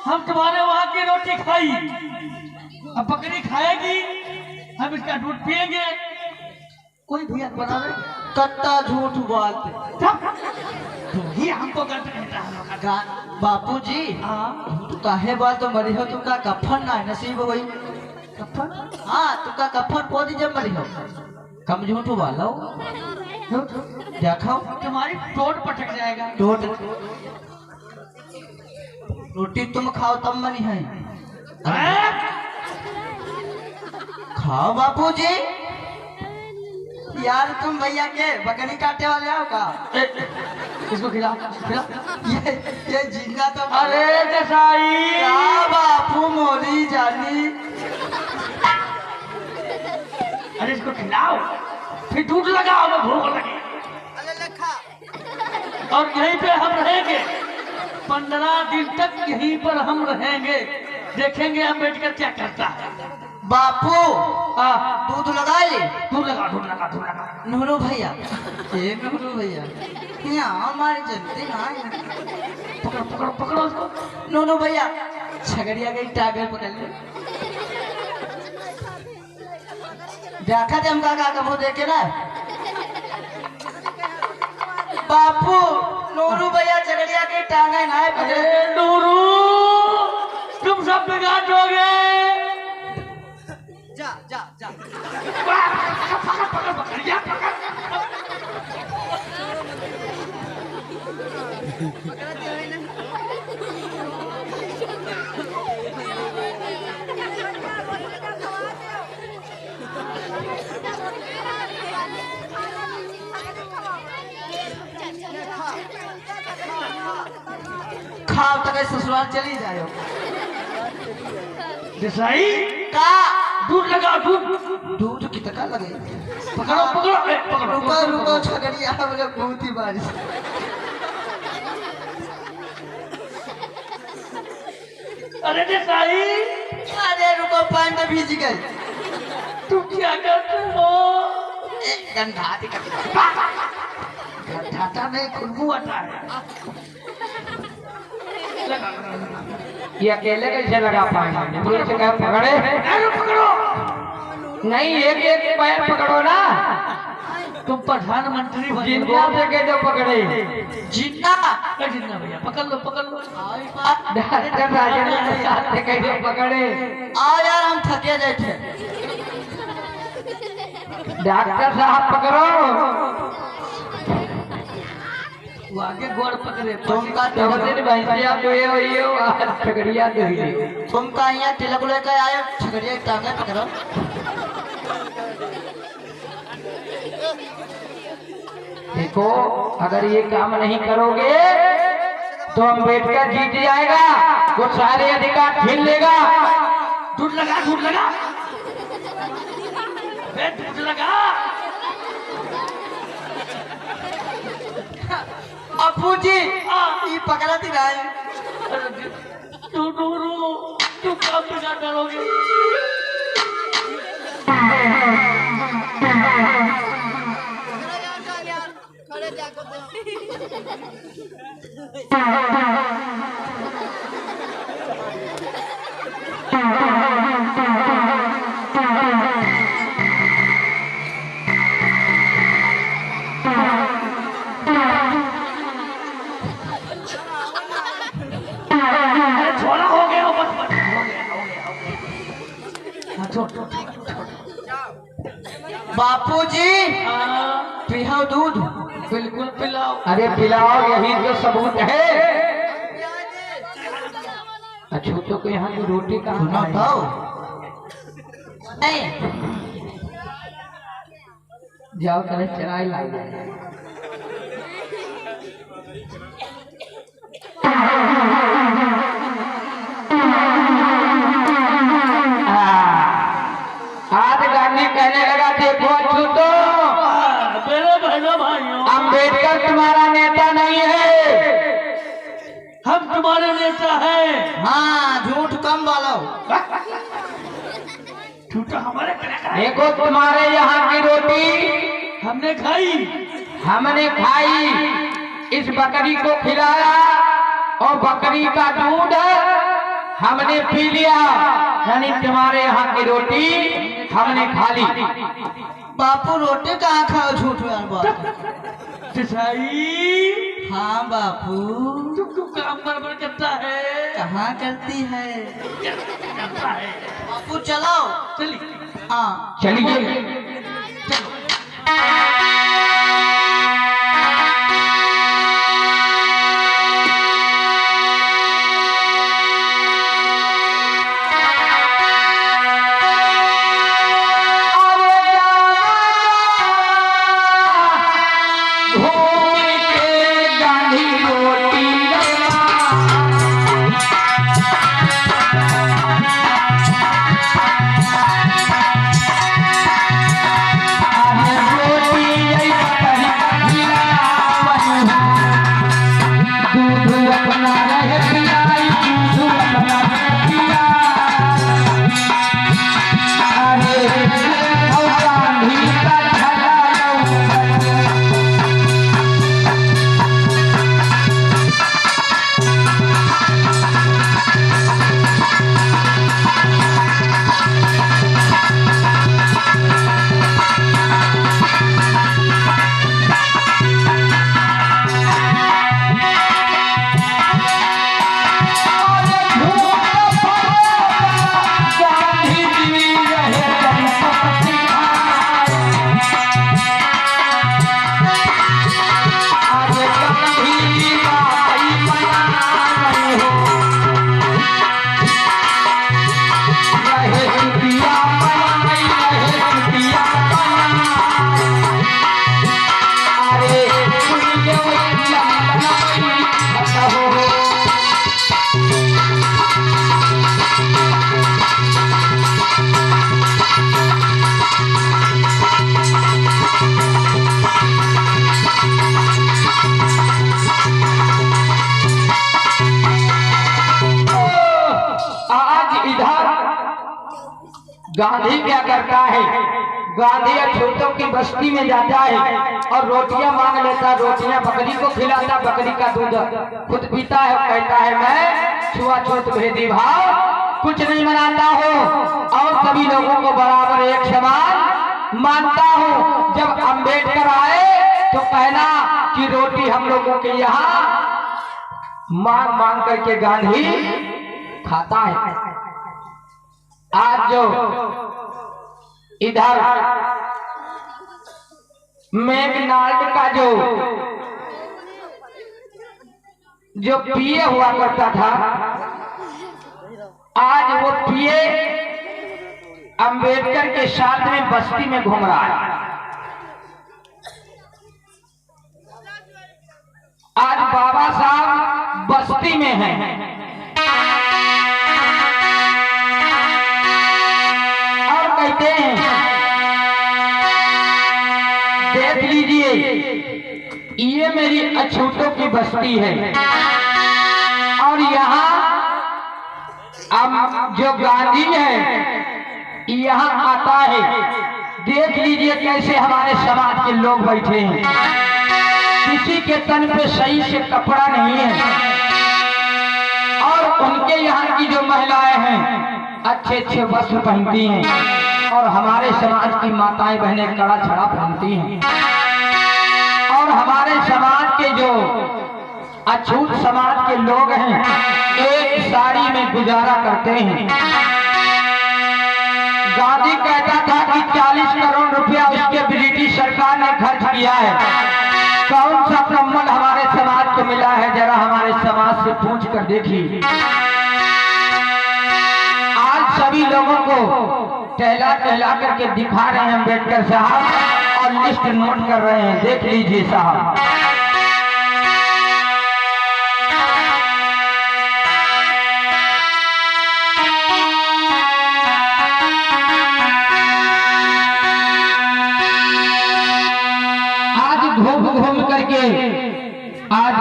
हम तुम्हारे वहां की रोटी खाई, अब बकरी खाएगी, हम इसका दूध पिएंगे। कोई भी बनावे
कट्टा झूठ बोलते।
तुम ही हमको कहता है।
बापू जी तू काहे बात तो मरी हो, तुमका कफन ना नसीब होई।
कफन?
हाँ तुमका कफन पोदी जब मरी हो। कम झूठ बोलो, देखो
तुम्हारी टोट पटक जाएगा।
टोट रोटी तुम खाओ तब मरी है। खाओ बापू जी। यार तुम भैया के बकरी काटे वाले आओ का?
इसको खिलाओ, खिलाओ।
ये जिंदा तो
अरे देसाई,
क्या बापू मोरी जानी।
अरे इसको खिलाओ, फिर दूध लगाओ, मैं भूख लगी। और यहीं पे हम रहेंगे 15 दिन तक, यहीं पर हम रहेंगे। देखेंगे अम्बेडकर क्या करता है।
बापू
हाँ,
दूध लगा ले।
दूध लगा, दूध लगा, दूध लगा।
नूरू भैया, ये नूरू भैया यहाँ हमारी जनती ना।
पकड़ो, पकड़ो, पकड़ो उसको।
नूरू भैया छगड़िया गई, टागर पकड़ ले। देखा थे हमका का मुँह देखे ना। बापू नूरू भैया झगड़िया के टांगे ना पकड़े।
अरे नूरू, तुम सब बिगाड़ दोगे।
जा जा जा।
पकड़, पकड़, पकड़, या पकड़।
खाओ तक ससुराल चली जाओ।
देसाई
का
दूध लगाओ, दूध।
दूध कितना लगे?
पकड़ो, पकड़ो, पकड़ो।
रुको रुको छगड़िया मुझे बहुत ही बारिश।
अरे देसाई,
अरे रुको पैंट में भीज गई।
तुम क्या करते हो?
गंधा दिखा।
घाटा नहीं, खुशबू आता है। लगा,
ये अकेले कैसे लगा पाएंगे? पुलिस से कहा पकड़े।
अरे पकड़ो।
नहीं, एक एक पैर पकड़ो ना।
तुम प्रधानमंत्री बने
जिंदा
हो।
से के जो पकड़े।
जिन्ना
जिंदा भैया, पकड़ लो, पकड़ लो।
डॉक्टर राजेंद्र प्रसाद से कैसे पकड़े?
आओ यार हम थके गए थे।
डॉक्टर साहब पकड़ो।
वो आगे गोड़ पकड़े।
तुमका
भैंसिया दुए हुई हो, आज छगड़िया दुई।
तुमका यहाँ तिलक लेकर आए, छगड़िया की टांगे पकड़ो।
देखो, अगर ये काम नहीं करोगे तो अम्बेडकर जीत जाएगा, वो सारे अधिकार छीन लेगा।
दूध लगा, दूध लगा। दूध लगा।
अपू जी ये पकड़ा थी भाई।
तू नूरू, तू कब बिना डरोगे? छोड़ा, हो गया, बस बस, हो गया, हो गया, हो गया। हाँ, छोड़, छोड़, छोड़।
बापूजी
हाँ,
पिलाओ दूध।
बिल्कुल पिलाओ।
अरे पिलाओ, यही तो सबूत है। अछूतों को यहाँ की रोटी कहाँ
सुनो
खाएं?
तो नहीं
जाओ करे चराई लाई जाए। आज गांधी कहने लगा, देखो अछूतो,
मेरे बहनों भाइयों,
अंबेडकर तुम्हारा नेता नहीं है,
हम तुम्हारे नेता हैं।
हाँ झूठ कम बोलो।
झूठा हमारे करेगा।
देखो तुम्हारे यहाँ की रोटी
हमने खाई,
हमने खाई, इस बकरी को खिलाया और बकरी का दूध हमने पी लिया, यानी तुम्हारे यहाँ की रोटी हमने खा ली।
बापू रोटी कहाँ खाओ झूठ में बोलो।
सिसाई,
हाँ बापू
तुमको काम बराबर करता है।
कहाँ करती है
करता है।
बापू चलो।
चली,
हाँ
चलिए। गांधी क्या करता है, गांधी अछूतों की बस्ती में जाता है और रोटियां मांग लेता, रोटियां बकरी को खिलाता, बकरी का दूध खुद पीता है, कहता है मैं छुआछूत भेदभाव कुछ नहीं मनाता हूँ और सभी लोगों को बराबर एक समान मानता हूँ। जब अंबेडकर आए तो कहना कि रोटी हम लोगों के यहाँ मांग मांग करके गांधी खाता है। आज जो इधर मेघनाड का जो पीए हुआ करता था, आज वो पीए अंबेडकर के साथ में बस्ती में घूम रहा है। आज बाबा साहब बस्ती में हैं और कहते हैं, देख लीजिए ये मेरी अछूतों की बस्ती है और यहाँ अब जो गांधी है यहाँ आता है। देख लीजिए कैसे हमारे समाज के लोग बैठे हैं, किसी के तन पे सही से कपड़ा नहीं है और उनके यहाँ की जो महिलाएं हैं अच्छे अच्छे वस्त्र पहनती हैं और हमारे समाज की माताएं बहनें कड़ा छड़ा पहनती हैं और हमारे समाज के जो अछूत समाज के लोग हैं एक साड़ी में गुजारा करते हैं। गांधी कहता था कि 40 करोड़ रुपया किया है। कौन सा प्रमल हमारे समाज को मिला है, जरा हमारे समाज से पूछ कर देखिए। आज सभी लोगों को टहला टहला करके दिखा रहे हैं अम्बेडकर साहब और लिस्ट नोट कर रहे हैं। देख लीजिए साहब, घूम करके आज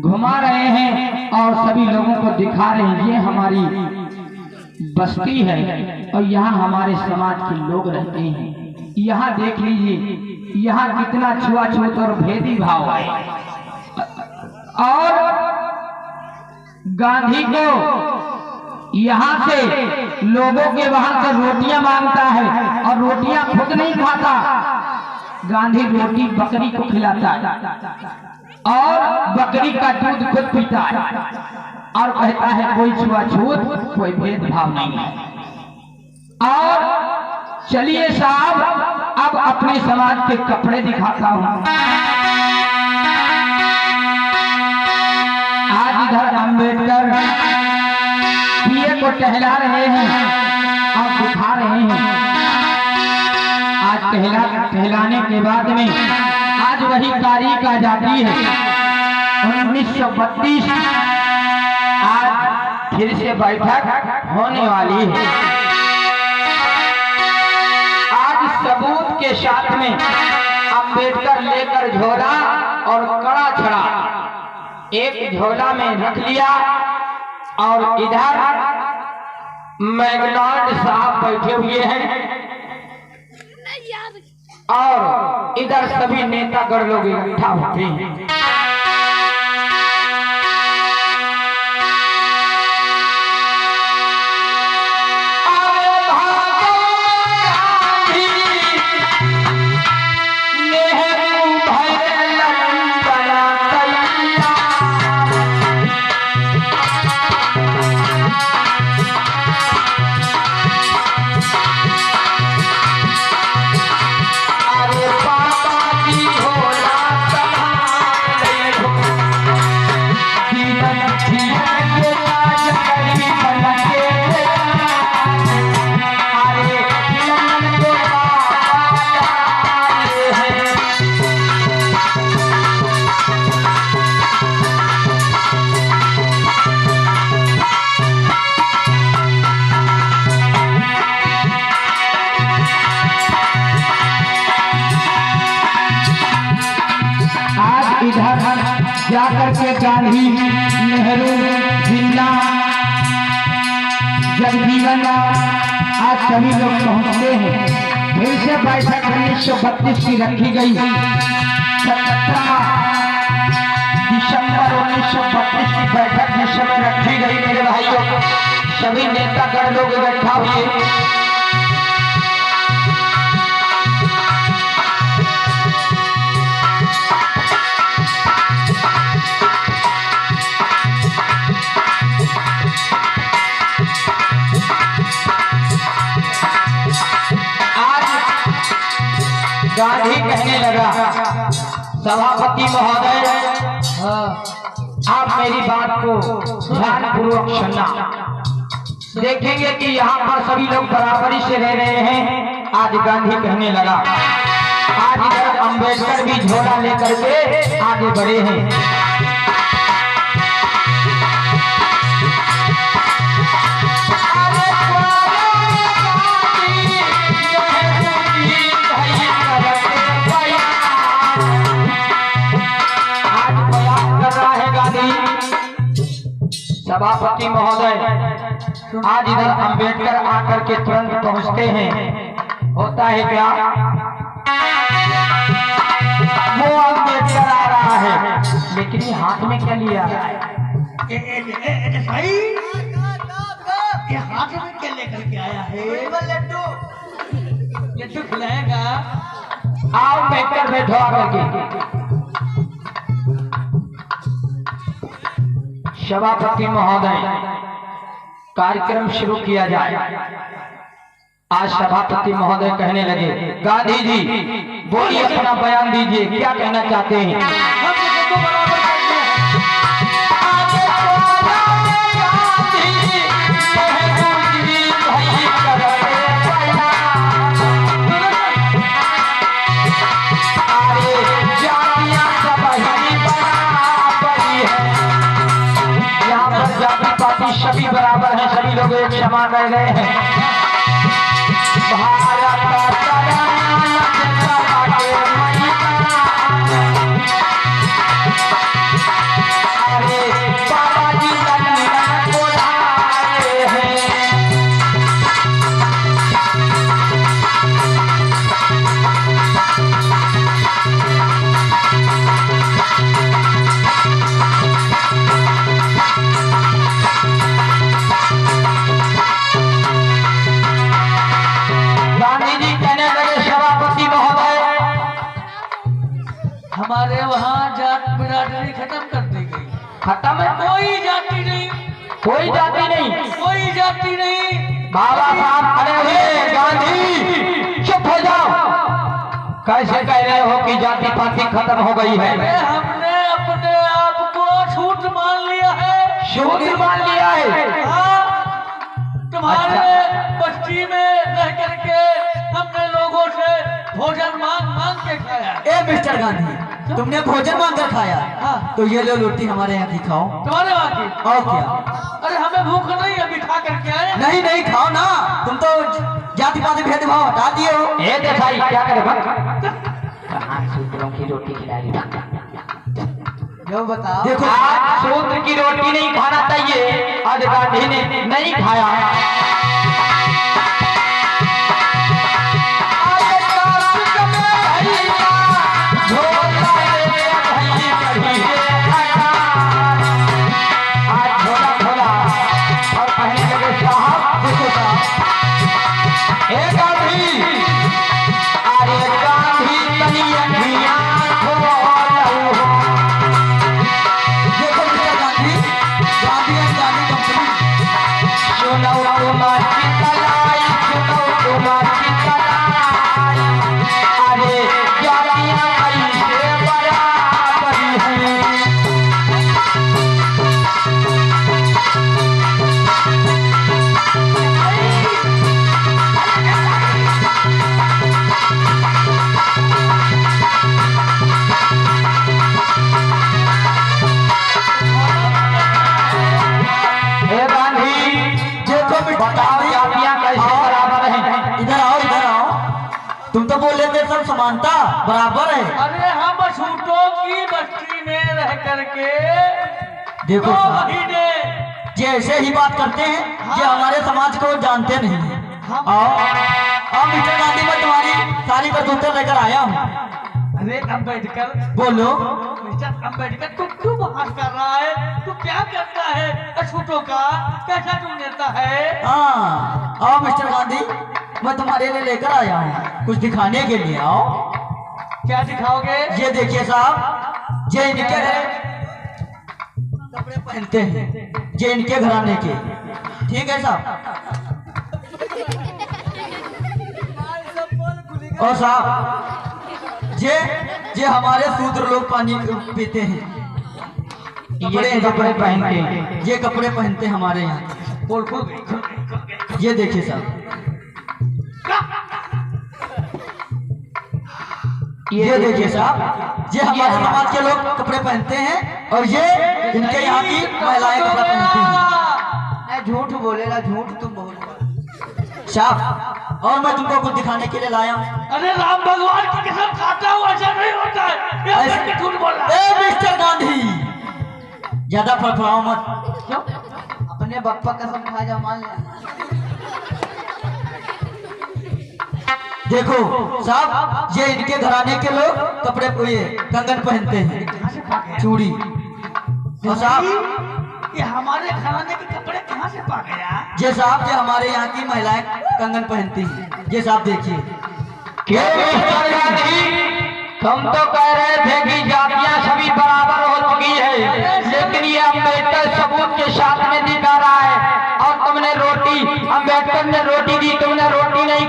घुमा रहे हैं और सभी लोगों को दिखा रहे हैं ये हमारी बस्ती है और यहाँ हमारे समाज के लोग रहते हैं। यहाँ देख लीजिए, यहाँ कितना छुआछूत और भेदी भाव है। और गांधी को यहाँ से लोगों के वहां से रोटियां मांगता है और रोटियां खुद नहीं खाता, गांधी रोटी बकरी को खिलाता है और बकरी का दूध खुद पीता है और कहता है कोई छुआछूत कोई भेदभाव नहीं है। और चलिए साहब, अब अपने समाज के कपड़े दिखाता हूं। आज इधर अम्बेडकर पीए को टहला रहे हैं और दिखा रहे हैं। आज टहलाने के बाद में आज वही तारीख आ जाती है 1932। आज फिर से बैठक होने वाली है। आज सबूत के साथ में अम्बेडकर लेकर झोला और कड़ा छड़ा एक झोला में रख लिया और इधर मैकडॉनल्ड साहब बैठे हुए हैं और इधर सभी नेतागण लोग इकट्ठा होते हैं। जाकर के गांधी, नेहरू, जिन्ना, जगजीवन आज सभी लोग पहुंचते हैं। फिर से बैठक 1932 की रखी गई। 17 दिसंबर 1932 की बैठक जिस समय रखी गई मेरे भाइयों, सभी नेतागण लोग इकट्ठा हुए। गांधी कहने लगा, सभापति महोदय आप मेरी बात को ध्यानपूर्वक सुनना। देखेंगे कि यहाँ पर सभी लोग बराबरी से रह रहे हैं। आज गांधी कहने लगा, आज इधर अम्बेडकर भी झोला लेकर के आगे बढ़े हैं। सभापति महोदय आज इधर अम्बेडकर आकर के तुरंत पहुंचते हैं। होता है क्या, वो अम्बेडकर आ रहा है लेकिन ये हाथ में क्या लिया है?
ये हाथ में क्या लेकर के आया है? लड्डू खिलाएगा।
आओ अम्बेडकर बैठो आकर के। सभापति महोदय कार्यक्रम शुरू किया जाए। आज सभापति महोदय कहने लगे, गांधी जी बोलिए, अपना बयान दीजिए, क्या कहना चाहते हैं?
हम सबको बराबर करते हैं।
यहाँ पर जाति पाति सभी बराबर हैं, सभी लोग एक समान रह गए हैं। भारत का अरे बाबा जी को लाए हैं। गांधी जी कहने लगे, सभापति महोदय,
हमारे वहाँ जात बिरादरी खत्म कर दी गई।
खत्म है?
कोई जाति नहीं,
कोई जाति नहीं।
कोई जाति नहीं।
बाबा साहब खड़े हुए, गांधी चुप हो जाओ। कैसे कह रहे हो कि जाति पाति खत्म हो गई है?
अरे हमने अपने आप को छूट मान लिया है।
शूद्र मान लिया है।
हाँ, तुम्हारे बस्ती में रह करके हमने लोगों से भोजन मांग मांग के खाया।
ए मिस्टर गांधी, तुमने भोजन मांग कर खाया?
हाँ।
तो ये लो रोटी हमारे यहाँ की खाओ।
तुम्हारे वहाँ की?
और क्या?
अरे हमें भूख नहीं, अभी खा करके आए।
नहीं नहीं, खाओ ना। तुम तो जाति पाति भेदभाव हटा दिए हो।
ए देसाई क्या करे? कहाँ शूद्रों की रोटी खिला रही?
जो बताओ। देखो,
आज शूद्र की रोटी नहीं खाना चाहिए, आज गांधी ने नहीं खाया।
सब समानता बराबर है।
अरे हम छूटों की बस्ती में रह करके
देखो
2
साहब,
महीने
जैसे ही बात करते हैं ये हमारे समाज को जानते नहीं है। और मिस्टर गांधी, मैं तुम्हारी सारी करतूतें लेकर आया हूँ।
अरे अम्बेडकर,
बोलो।
मिस्टर अम्बेडकर, तू क्यों बहस कर रहा है? तू क्या करता है अछूतों का? कैसा तू नेता है?
हाँ, आओ मिस्टर गांधी, मैं तुम्हारे लिए लेकर आया हूँ कुछ दिखाने के लिए। आओ।
क्या दिखाओगे?
ये देखिए साहब, ये इनके कपड़े पहनते हैं, ये इनके घराने के। ठीक है साहब। और साहब, ये हमारे शूद्र लोग पानी पीते हैं,
ये कपड़े पहनते हैं,
ये कपड़े पहनते हैं हमारे यहाँ।
बोल बोल।
ये देखिए साहब, ये देखिए साहब, ये हमारे समाज के लोग कपड़े पहनते हैं और ये इनके यहाँ की महिलाएं कपड़ा पहनती हैं।
झूठ बोलेगा, झूठ तुम बोल
साहब। और मैं तुमको कुछ दिखाने के लिए लाया हूँ।
अरे राम भगवान की कसम खाता हूँ, ऐसा नहीं होता है। ये
ऐसे-
झूठ बोल रहा है।
ए मिस्टर गांधी, ज्यादा फड़फड़ाओ मत।
क्यों? अपने बप्पा कसम खा जा, मान ले।
देखो साहब, ये इनके घराने के लोग कपड़े ये कंगन पहनते हैं, चूड़ी। और साहब,
ये हमारे घराने के कपड़े कहाँ से पा गया?
ये साहब, ये हमारे यहाँ की महिलाएं कंगन पहनती हैं। ये साहब देखिए।
तुम तो कह रहे थे कि जातियां सभी बराबर हो चुकी है, लेकिन ये अम्बेडकर सबूत के साथ में दिखा रहा है। और तुमने रोटी, अम्बेडकर ने रोटी दी, तुमने रोटी नहीं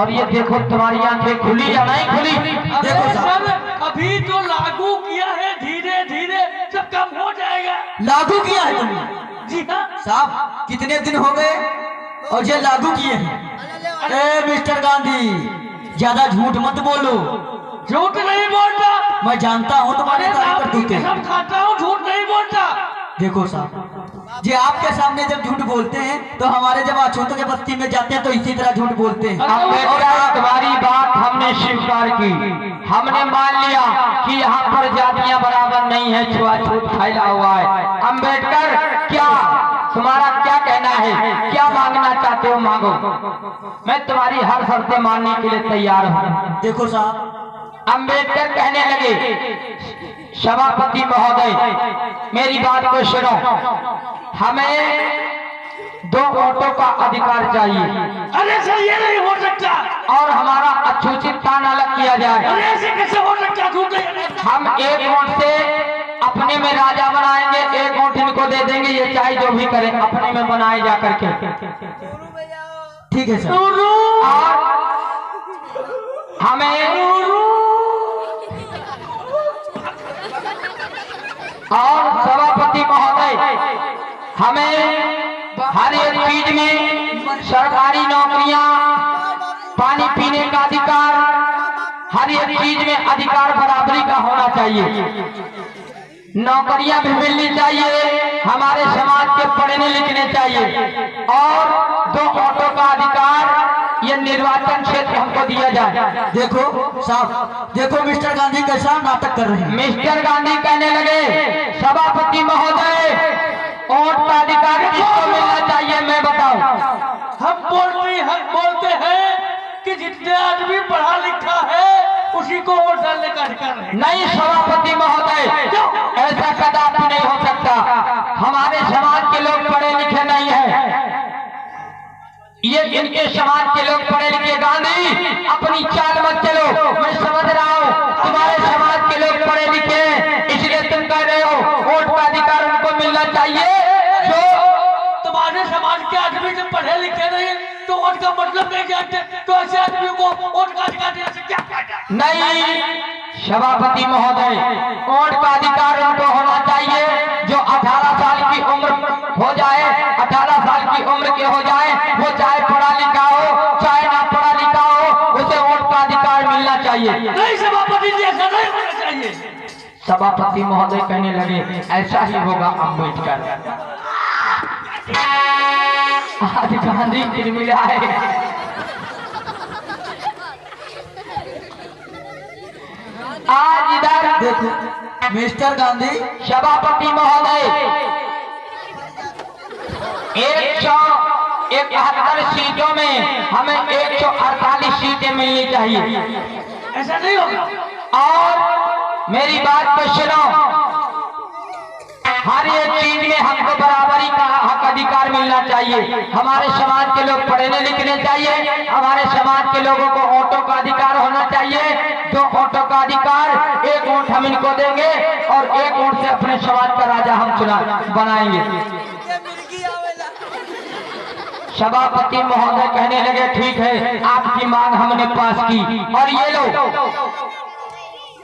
और ये देखो तुम्हारी आंखें खुली या नहीं खुली?
अबे
देखो साहब।
सर अभी तो लागू किया है, धीरे धीरे सब कम हो जाएगा।
लागू किया है तुमने?
जी हाँ
साहब कितने दिन हो गए और ये लागू किए हैं? ए मिस्टर गांधी, ज्यादा झूठ मत बोलो।
झूठ नहीं बोलता,
मैं जानता हूँ तुम्हारे
अरे
सारी
आपकी
करतूतें।
कसम खाता हूँ, झूठ नहीं बोलता।
देखो साहब, ये आपके सामने जब झूठ बोलते हैं तो हमारे जब अछूतों के बस्ती में जाते हैं तो इसी तरह झूठ बोलते हैं।
अम्बेडकर तुम्हारी बात हमने स्वीकार की, हमने मान लिया कि यहाँ पर जातियां बराबर नहीं है, छुआछूत फैला हुआ है। अम्बेडकर क्या तुम्हारा क्या कहना है, क्या मांगना चाहते हो मांगो, मैं तुम्हारी हर शर्तें मानने के लिए तैयार हूँ।
देखो साहब,
अम्बेडकर कहने लगे, सभापति महोदय मेरी बात को सुनो, हमें 2 वोटों का अधिकार चाहिए।
अरे सर ये नहीं हो सकता,
और हमारा अछूचित स्थान अलग किया जाए।
अरे ऐसे कैसे हो सकता? झूठ नहीं।
हम 1 वोट से अपने में राजा बनाएंगे, 1 वोट इनको दे देंगे, ये चाहे जो भी करें अपने में बनाए जा करके।
ठीक है सर।
और हमें और सभापति महोदय हमें हर एक चीज में सरकारी नौकरियां, पानी पीने का अधिकार, हर एक चीज में अधिकार बराबरी का होना चाहिए। नौकरियां भी मिलनी चाहिए, हमारे समाज के पढ़ने लिखने चाहिए, और 2 वोटों का अधिकार ये निर्वाचन क्षेत्र हमको दिया जाए।
देखो साहब, देखो मिस्टर गांधी कैसा नाटक कर रहे हैं।
मिस्टर गांधी कहने लगे, सभापति महोदय वोट का अधिकार किसको मिलना चाहिए मैं बताऊं?
हम बोलते हैं कि जितने आदमी पढ़ा लिखा है उसी को वोट डालने का अधिकार है।
नहीं सभापति महोदय, ऐसा कदापि नहीं हो सकता। हमारे समाज के लोग पढ़े लिखे नहीं हैं, ये इनके समाज के लोग पढ़े लिखे। गांधी अपनी चाल मत चलो, मैं समझ रहा हूँ तुम्हारे समाज के लोग पढ़े लिखे हैं, इसलिए तुम कह रहे हो वोट का अधिकार उनको मिलना चाहिए। जो
तुम्हारे समाज के आदमी जब पढ़े लिखे नहीं तो वोट का मतलब नहीं जानते, तो ऐसे आदमी को वोट का अधिकार देने से क्या फायदा?
नहीं सभापति महोदय, वोट का अधिकार उनको होना चाहिए जो 18 साल की उम्र हो जाए, 18 साल की उम्र के हो जाए, वो चाहे पढ़ा लिखा हो चाहे ना पढ़ा लिखा हो, उसे वोट का अधिकार मिलना चाहिए।
नहीं सभापति जी, ऐसा नहीं होना चाहिए।
सभापति महोदय कहने लगे, ऐसा ही होगा अम्बेडकर। आज गांधी फिर मिला है। आज इधर
देखो मिस्टर गांधी,
सभापति महोदय 171 सीटों में हमें 148 सीटें मिलनी चाहिए।
ऐसा नहीं होगा।
और मेरी बात को सुनो, हर एक चीज में हमको बराबरी का हक अधिकार मिलना चाहिए। हमारे समाज के लोग पढ़ने लिखने चाहिए, हमारे समाज के लोगों को वोटों का अधिकार होना चाहिए। 2 वोटों का अधिकार, 1 वोट हम इनको देंगे और 1 वोट से अपने समाज का राजा हम चुना बनाएंगे। सभापति महोदय कहने लगे, ठीक है आपकी मांग हमने पास की, और ये लो,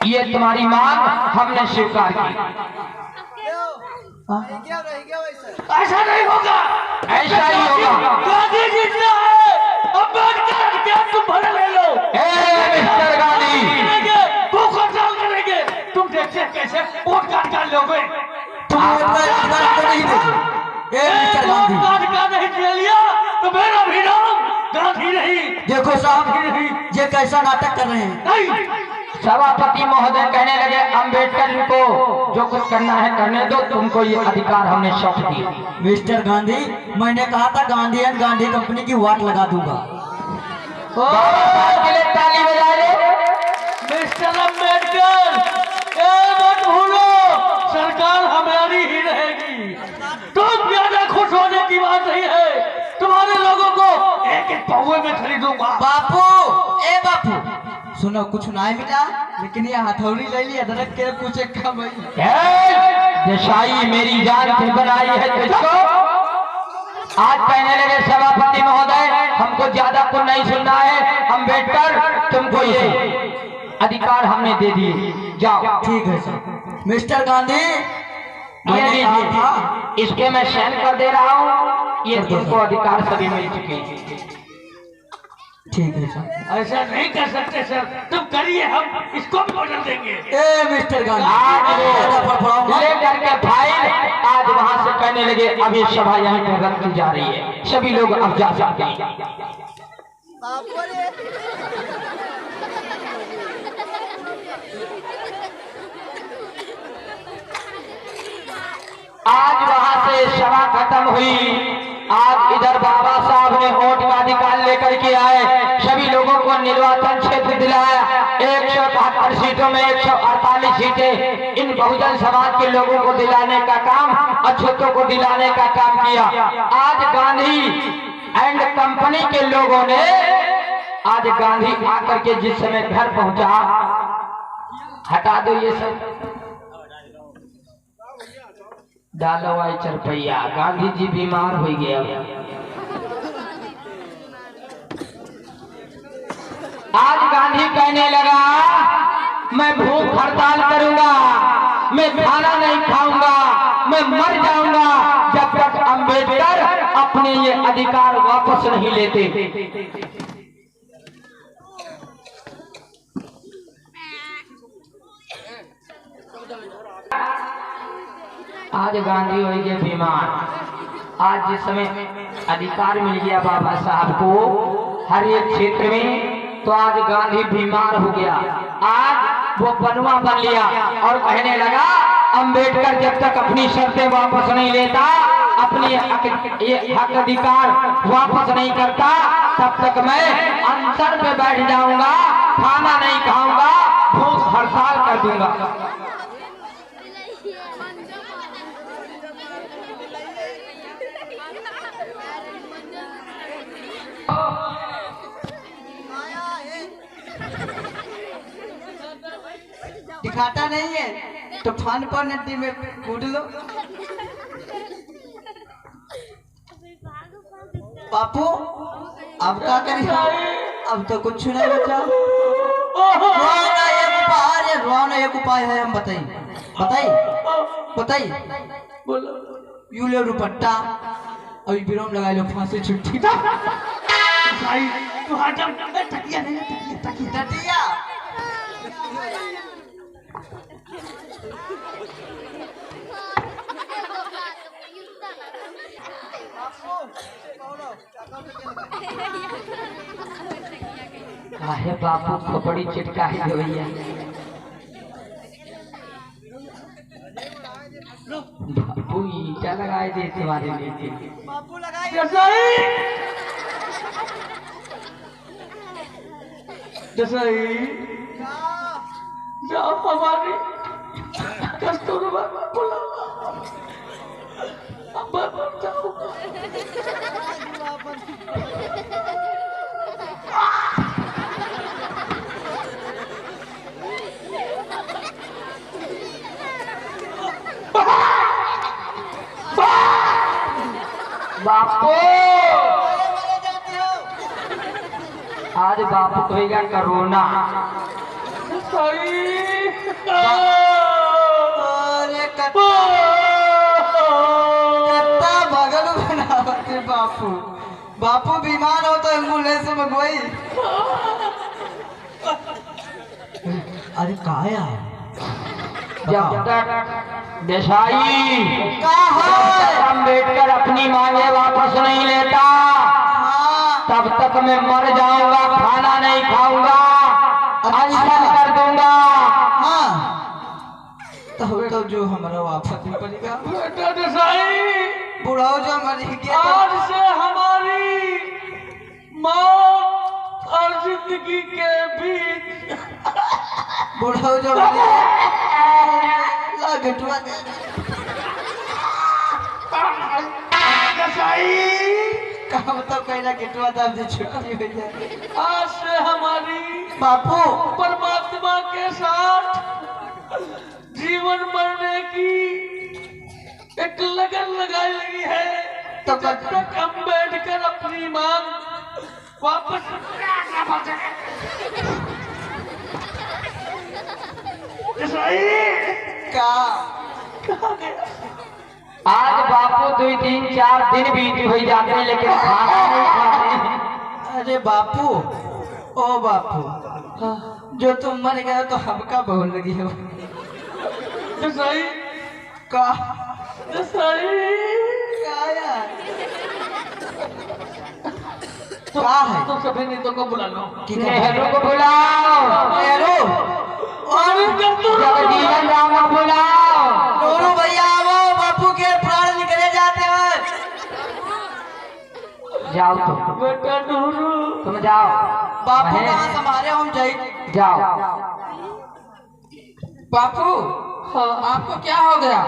ये तुम्हारी मांग हमने स्वीकार की।
ऐसा नहीं होगा,
ऐसा ही होगा।
गांधी जीतना है, अम्बेडकर क्या तुम भले ले लो।
मिस्टर गांधी,
भूख हड़ताल करेंगे, तुम देखते कैसे वोट का अधिकार लोगे।
तुम वोट का अधिकार तो नहीं दोगे। ए मिस्टर गांधी,
वोट का अधिकार नहीं ले लिया तो मेरा भी नाम गांधी नहीं।
देखो साहब, ये कैसा नाटक कर रहे हैं।
नहीं
सभापति महोदय कहने लगे, अम्बेडकर को जो कुछ करना है करने दो, तुमको ये अधिकार हमने सौंप दिया।
मिस्टर गांधी, मैंने कहा था गांधी एंड गांधी कंपनी की वाट लगा दूंगा।
बाबा साहब के लिए ताली बजा लो।
मिस्टर अम्बेडकर, मत भूलो सरकार हमारी ही रहेगी। तुम ज्यादा खुश होने की बात नहीं है, तुम्हारे लोगों को एक पौवे में खरीदूंगा।
बापू, ए बापू सुनो, कुछ ना मिला, लेकिन ये हथौड़ी ले ली अदरक के कुछ एक कम
देसाई मेरी जान से बनाई है तुझको। आज कहने लगे सभापति महोदय, हमको ज्यादा कुछ नहीं सुनना है, अम्बेडकर तुमको ये अधिकार हमने दे दिए, जाओ।
ठीक है सर। मिस्टर गांधी,
ये
मैंने कहा
लीजिए,
था
इसके मैं साइन कर दे रहा हूँ, ये तुमको अधिकार सभी मिल चुके हैं।
ठीक है सर।
ऐसा नहीं कर सकते सर, तुम करिए, हम इसको भी ऑर्डर देंगे।
ए मिस्टर गांधी,
आज
ज्यादा फड़फड़ाओ मत।
लेकर के फाइल आज वहां से कहने लगे अब ये सभा यहाँ पर रद्द की जा रही है, सभी लोग अब जा सकते हैं। आज वहां से सभा खत्म हुई। आज इधर बाबा साहब ने वोट का अधिकार लेकर के आए, सभी लोगों को निर्वाचन क्षेत्र दिलाया। 172 सीटों में 148 सीटें इन बहुजन समाज के लोगों को दिलाने का काम, अछूतों को दिलाने का काम किया। आज गांधी एंड कंपनी के लोगों ने आज गांधी आकर के जिस समय घर पहुंचा, हटा दो ये सब, डालो आई चरपैया, गांधी जी बीमार हो गया। आज गांधी कहने लगा मैं भूख हड़ताल करूंगा, मैं खाना नहीं खाऊंगा, मैं मर जाऊंगा जब तक अंबेडकर अपने ये अधिकार वापस नहीं लेते। आज गांधी हो गए बीमार। आज जिस समय अधिकार मिल गया बाबा साहब को हर एक क्षेत्र में, तो आज गांधी बीमार हो गया। आज वो बनवा बन लिया और कहने लगा अंबेडकर जब तक अपनी शर्तें वापस नहीं लेता, अपनी ये हक अधिकार वापस नहीं करता, तब तक मैं अनशन पे बैठ जाऊंगा, खाना नहीं खाऊंगा, भूख हड़ताल कर दूंगा।
दिखाता नहीं है तो फान पर नदी में कूद लो। बापू अब क्या करें, अब तो कुछ नहीं बचा। रुआना एक उपाय है, हम बताइए। यू ले दुपट्टा और विरोम लगा लो, फांसी छुट्टी।
भाई तू हट जा, तकिया नहीं,
तकिया
काहे बापू खोपड़ी चिटका ही भैया, बापू ईटा लगाए दे तुम्हारे लिए।
बापू लगाई
जसई जाओ हमारी कस्तूरबा बुला, अब मैं जाऊंगा।
बापू आज बापू कहेगा कोरोना।
अरे कत्ता बगल बनावते बापू बीमार हो तो एम्बुलेंस में गई। अरे कहा है
जब तक देसाई अम्बेडकर अपनी मांगे वापस नहीं लेता, तब तक मैं मर जाऊंगा, खाना नहीं खाऊंगा, अनशन कर दूंगा।
तो जो हमारा वापस नहीं पड़ेगा,
बेटा देसाई
बुढ़ाओ जो मर गया,
आज से हमारी मौत और जिंदगी के बीच
बुढ़ाओ जो मर गया काम तो कहना गिटवा दाब से छुट्टी हो जाए।
आज से हमारी
बापू
परमात्मा के साथ जीवन मरने की एक लगन लगाई लगी है।
तो
जब तक अम्बेडकर अपनी मांग वापस
का
आज बापू 2 3 4 दिन बीत हो जाते हैं लेकिन खाना नहीं खाते।
अरे बापू, ओ बापू, जो तुम मर गए तो हमका बोल रही हो
जसाई
का
जसाई
क्या यार का है?
तो सभी नेताओं को बुला लो।
नेहरू को बुलाओ,
नेहरू और
जगजीवन राम को बुलाओ।
नूरू भैया आओ, बापू के प्राण निकले जाते हैं।
जाओ तुम,
बेटा नूरू
तुम जाओ।
बापू
महेश,
कहाँ संभाले हम जाए।
जाओ।
बापू
हाँ
आपको क्या हो गया?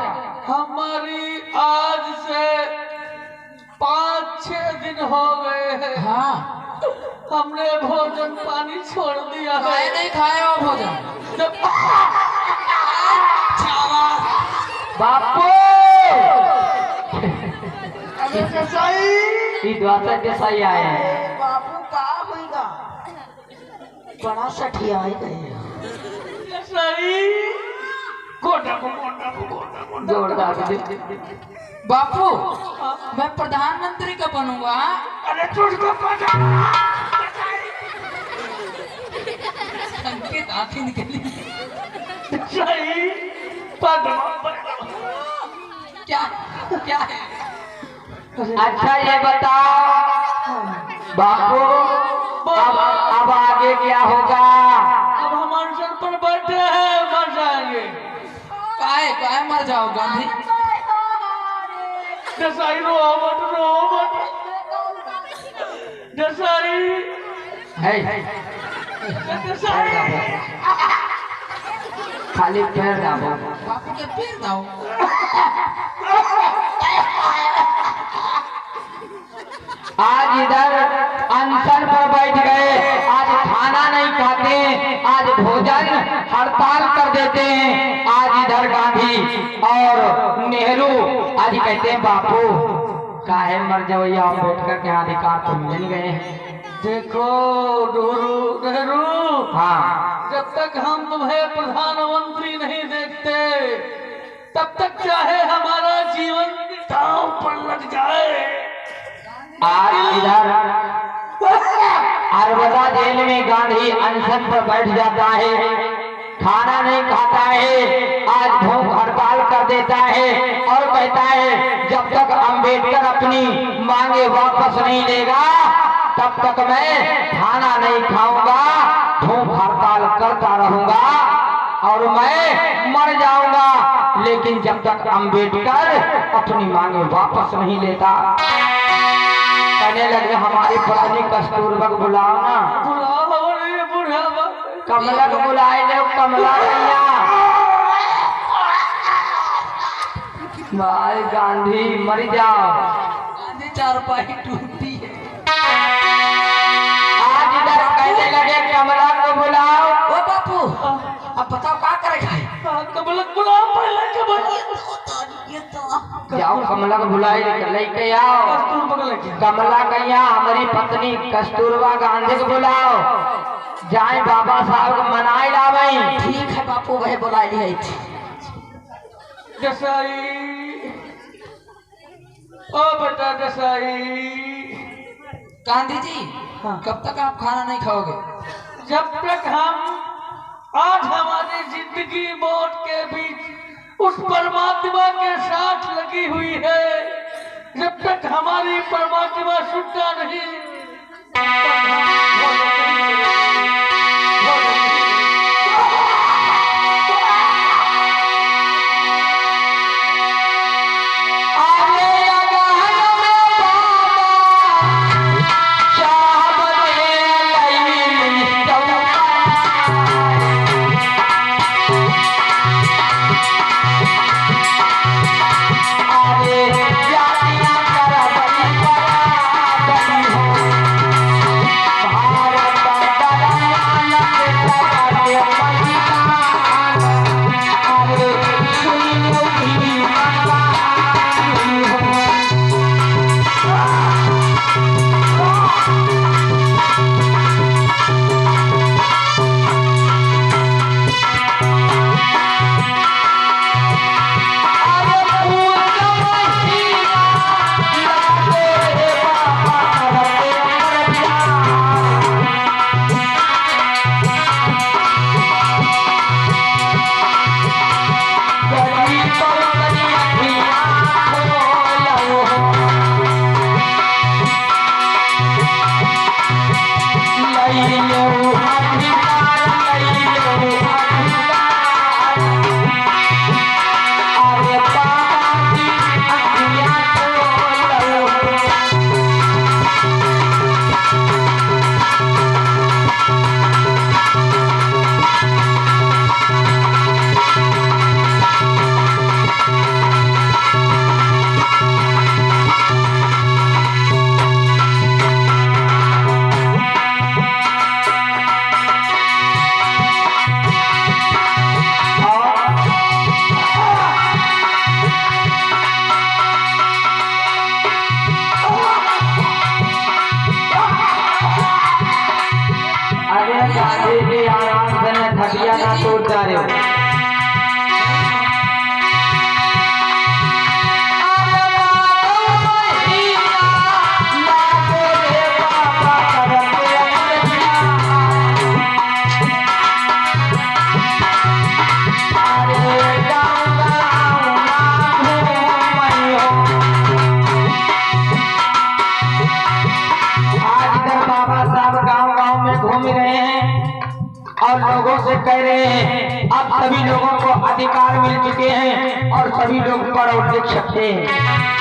हमारी आज से 5-6 दिन हो गए हैं।
हाँ
हमने भोजन पानी छोड़ दिया है।
नहीं खाए हो भोजन?
जब
बापू
अरे जसाई
ये द्वारका जैसा ही आए हैं।
बापू का होगा बड़ा सठिया है गए।
जसाई गोटा
जोरदार
बापू मैं प्रधानमंत्री का बनूंगा।
अरे तुझको पता
संकेत आंखें निकली।
जसाई पद्मा
क्या क्या है?
अच्छा ये बताओ बापू, अब आगे क्या होगा?
अब हम अनशन पर बैठे हैं, मर जाएंगे।
काहे मर जाओ गांधी?
जसाई रो मत जसाई
है
जसाई
खाली पैर दाबो।
बापू के पैर दाओ।
आज इधर अनशन पर बैठ गए, आज खाना नहीं खाते, आज भोजन हड़ताल कर देते हैं। आज इधर गांधी और नेहरू आज कहते हैं बापू काहे मर जाओ, या अम्बेडकर के अधिकार तो मिल गए हैं।
देखो नेहरू,
हाँ
जब तक हम तुम्हें प्रधानमंत्री नहीं देखते तब तक चाहे हमारा जीवन दांव पर लग जाए।
आज इधर अरवदा जेल में गांधी अनशन पर बैठ जाता है, खाना नहीं खाता है, आज भूख हड़ताल कर देता है और कहता है जब तक अंबेडकर अपनी मांगे वापस नहीं लेगा तब तक मैं खाना नहीं खाऊंगा, भूख हड़ताल करता रहूंगा और मैं मर जाऊंगा, लेकिन जब तक अंबेडकर अपनी मांगे वापस नहीं लेता। कहने लगे हमारी पत्नी कस्तूरबा को बुलाओ ना।
बुलाओ रे बुढ़ावा।
कमला को बुलाए ले, कमला भैया। भाई गांधी मर जाओ।
गांधी चारपाई टूटती है।
आज इधर कहने लगे कमला को बुलाओ।
ओ बापू अब बताओ क्या करेगा?
कमलक बुलाओ, पहले
जाओ कमला को बुलाए लेके आओ।
कस्तूरबा लेके
कमला कहिया हमारी पत्नी कस्तूरबा गांधी को बुलाओ, जाए बाबा साहब को मनाए लावे।
ठीक है बापू, वह बुला ली थी।
जसाई ओ बेटा जसाई,
गांधी जी कब तक आप खाना नहीं खाओगे?
जब तक हम आज हमारी जिंदगी मौत के बीच उस परमात्मा के साथ लगी हुई है, जब तक हमारी परमात्मा छुट्टा नहीं तब हम भोजन नहीं करेंगे।
जातियां कर बड़ी बराबरी हो। सभी लोगों को अधिकार मिल चुके हैं और सभी लोग पढ़ और लिख सकते हैं।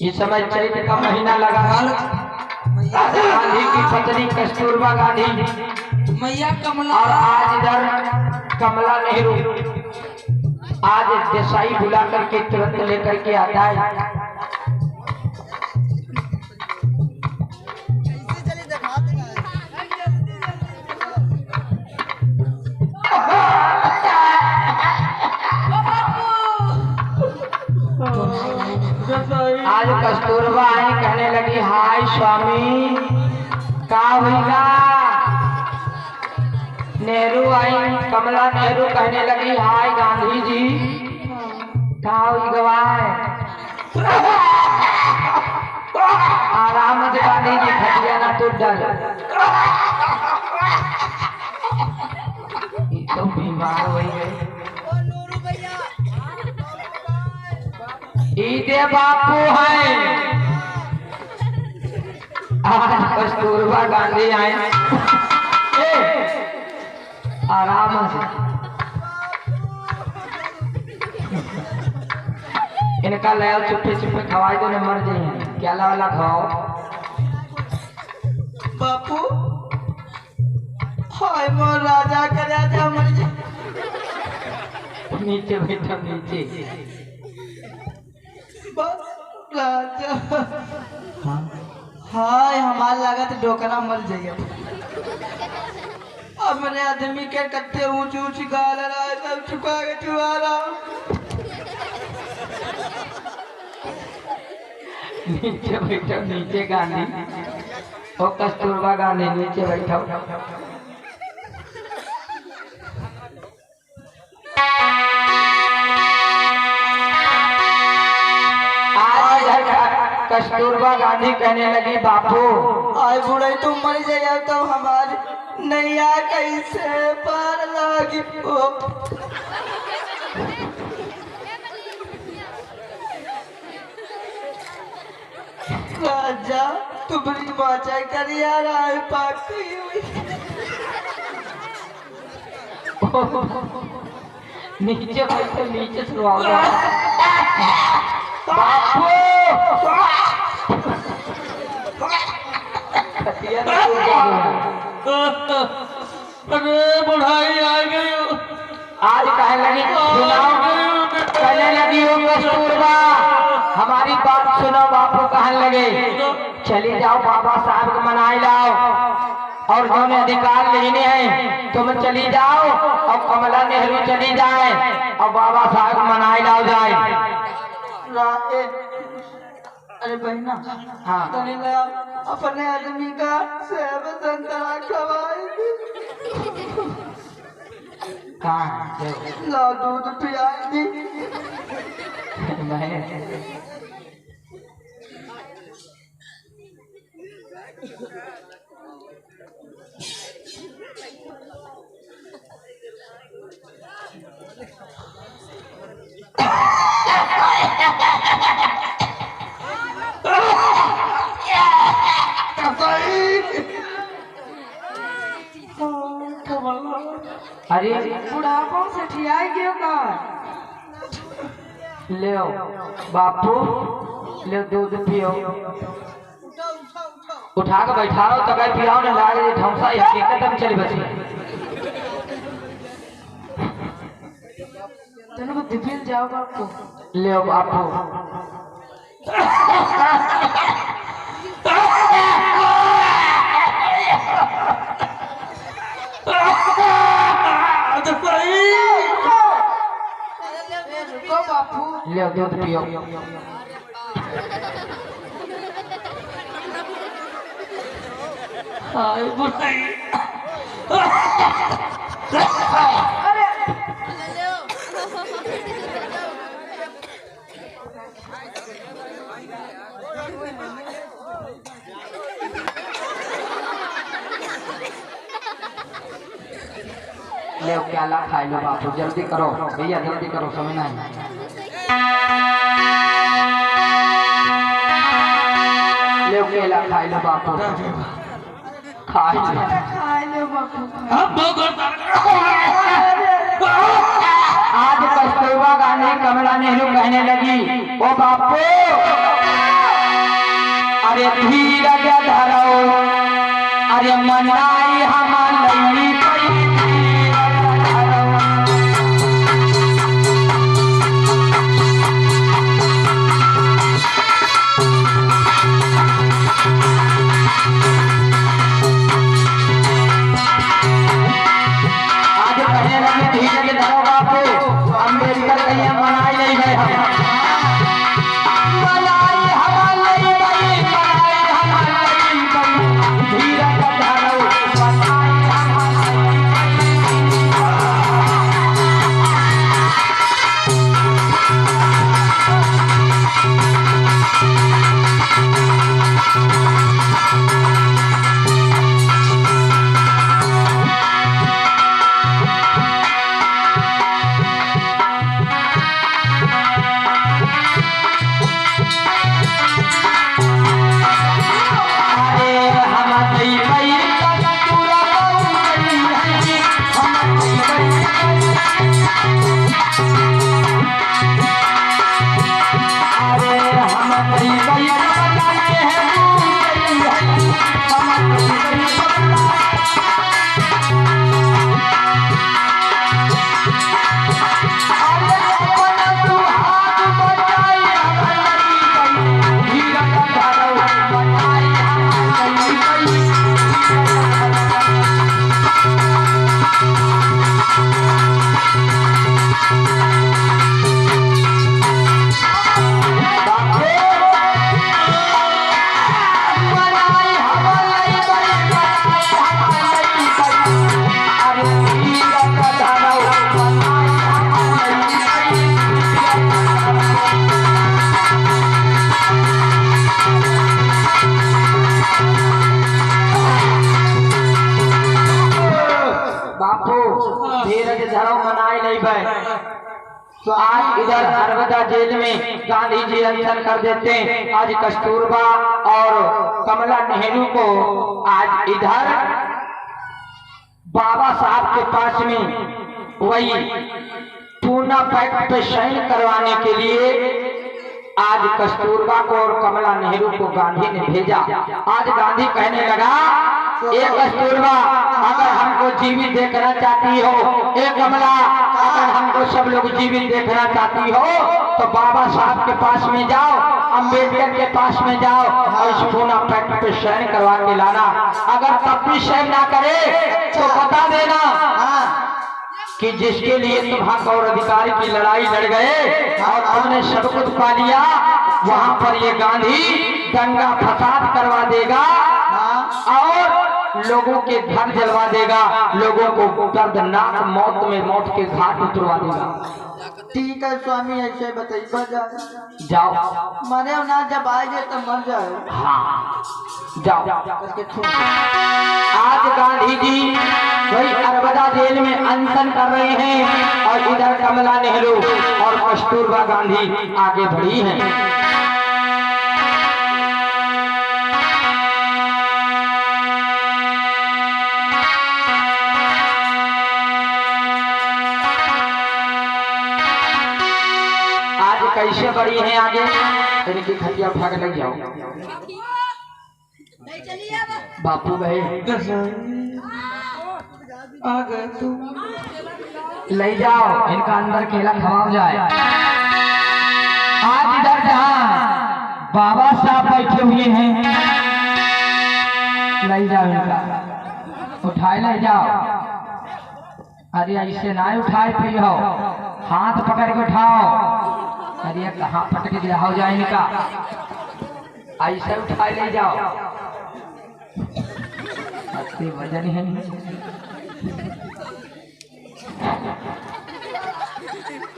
इस समय चैत्र का महीना लगा है। गांधी की पत्नी कस्तूरबा गांधी
मैया कमला
और आज इधर कमला नेहरू आज देसाई बुला करके तुरंत लेकर के आता है। आज कस्तूरबा आई कहने लगी हाय स्वामी का होगा। नेहरू आई कमला नेहरू कहने लगी हाय गांधी जी का होगा। आराम से गांधी जी खटिया ना टूट डाले तो बीमार हो गए। ईदे बापू है आज कस्तूरबा गांधी आए आराम से इनका ले चुप्पे चुप्पे खवाई दो न मर जाए क्या वाला खाओ।
बापू हाय मोर राजा का राजा मर जाए।
नीचे बैठो नीचे
राजा हाय हमार लागत डोकरा मर जाइए। अब मैंने आदमी के कत्ते ऊंची ऊंची गाल रहा है सब छुपा के छुआ रहा।
नीचे बैठो नीचे गांधी ओ कस्तूरबा गांधी नीचे बैठो। कस्तूरबा गांधी कहने लगी बापू
आय बुढ़ई तुम मर जाए तो हमारी नैया कैसे पार लागी। राजा तुम्हारी बाचा करिया रहा है पाकी हुई।
नीचे बैठो नीचे सुनाओ बापू
अरे बढ़ाई आ गई
आज कहने लगी सुनाओ कहने लगी हो कस्तूरबा हमारी बात सुनो बापू कहने लगे चली जाओ बाबा साहब को मनाई लाओ और जो अधिकार लेने हैं तुम चली जाओ और कमला नेहरू चली जाए और बाबा साहब को मनाई लाओ जाए।
अरे बहना
हाँ
तनी ला अपने आदमी का सेब संतरा खवाएगी
कहाँ
ला दूध पियाएगी
अरे
बुढ़ापा से ठियाएगी का
ले बापू ले दूध पियो उठा के बैठाओ तो कहीं पियाओ ना लागे ढंसा हकीकत में चली बची
तेरे को दिपिल जाओ बापू
ले बापू
रुको बापू
ले दूध पियो
हाय बुढ़ाई
ले क्या ला खाई लो बापू जल्दी करो भैया जल्दी करो समय नहीं ले केला खाई लो बापू खाई लो
खाए लो बापू
अब
आज कस्तूरबा गांधी कमला नेहरू कहने लगी ओ बापू अरे धीरज धरो अरे मनाई हम लई तो आज इधर नर्मदा जेल में गांधी जी अनशन कर देते हैं। आज कस्तूरबा और कमला नेहरू को आज इधर बाबा साहब के पास में वही पूना पैक्ट पे साइन करवाने के लिए आज कस्तूरबा को और कमला नेहरू को गांधी ने भेजा। आज गांधी कहने लगा, एक कस्तूरबा अगर हमको जीवित देखना चाहती हो, ए कमला, अगर हमको सब लोग जीवित देखना चाहती हो तो बाबा साहब के पास में जाओ, अम्बेडकर के पास में जाओ और इस पूना फैक्ट पे साइन करवा के लाना। अगर तब भी साइन ना करे तो बता देना कि जिसके लिए तुम हक और अधिकार की लड़ाई लड़ गए और हमने सब कुछ पा लिया, वहां पर ये गांधी दंगा फसाद करवा देगा और लोगों के घर जलवा देगा, लोगों को दर्दनाक मौत में मौत के घाट उतरवा देगा।
ठीक है स्वामी, ऐसे बताइए
जाओ,
मरे ना, जब आएंगे तो मर जाए।
हाँ जाओ। आज गांधी जी वही अरबदा जेल में अनशन कर रहे हैं और इधर कमला नेहरू और कस्तूरबा गांधी आगे बढ़ी हैं। कैसे बड़ी हैं आगे, इनकी खटिया उठा के लग जाओ। बापू गए,
आ गए तू,
ले जाओ, इनका अंदर केला खवाओ जाए। आज इधर जहाँ बाबा साहब बैठे हुए हैं, ले जाओ इनका, उठाए ले जाओ। अरे ऐसे ना उठाए पी हो, हाथ पकड़ के उठाओ। अरे कहाँ पटक गया हो जाए इनका, ऐसे उठाए ले जाओ। अच्छी वजन है,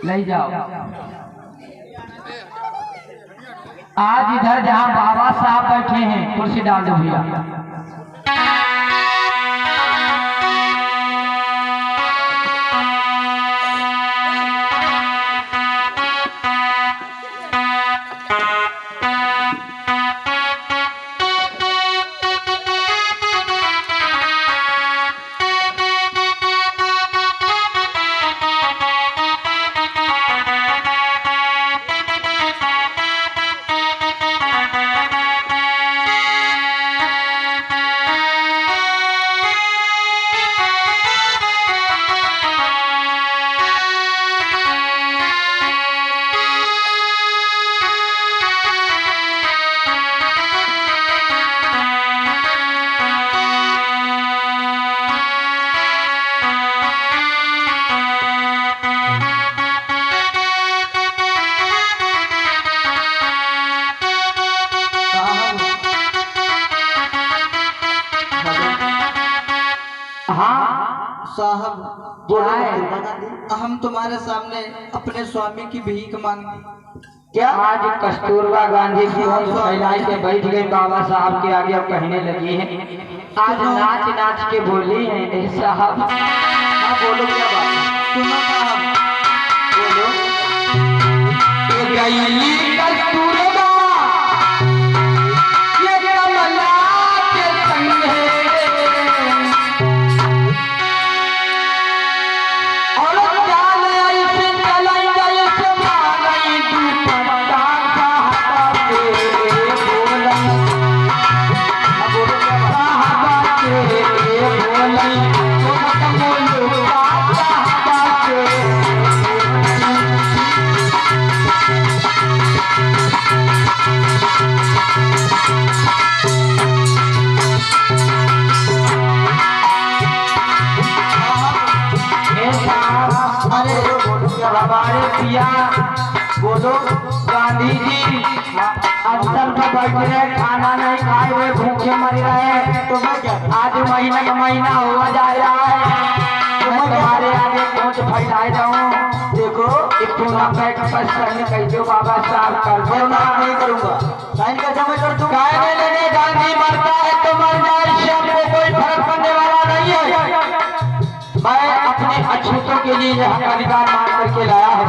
ले जाओ। आज इधर जहाँ बाबा साहब बैठे हैं, कुर्सी डाल दो भैया।
साहब
बोला,
हम तुम्हारे सामने अपने स्वामी की भीख मांगी।
क्या आज कस्तूरबा गांधी की महिलाएं के बैठ गई बाबा साहब के आगे और कहने लगी है, आज नाच नाच के बोली है साहब। बोलो क्या बात,
सुनो साहब,
बोलो। कस्तूरबा ये कमला के संग है, हमारे पिया बोलो। गांधी जी अवसर पर बैठ रहे, खाना नहीं खाए हुए भूखे मर रहे, तो मैं क्या, आज महीना का महीना हुआ जा रहा है, तो मैं तुम्हारे आगे पहुंच फैलाए जाऊँ। देखो पूना पैक पर साइन कर दो बाबा साहब, कर दो ना, नहीं करूँगा साइन का जमा कर दूँ। कहने लगे गांधी मरता है तो मर जाए, हमको कोई फर्क पड़ने वाला नहीं है, मैं अपने अछूतों के लिए यह अधिकार मांग करके लाया हूँ।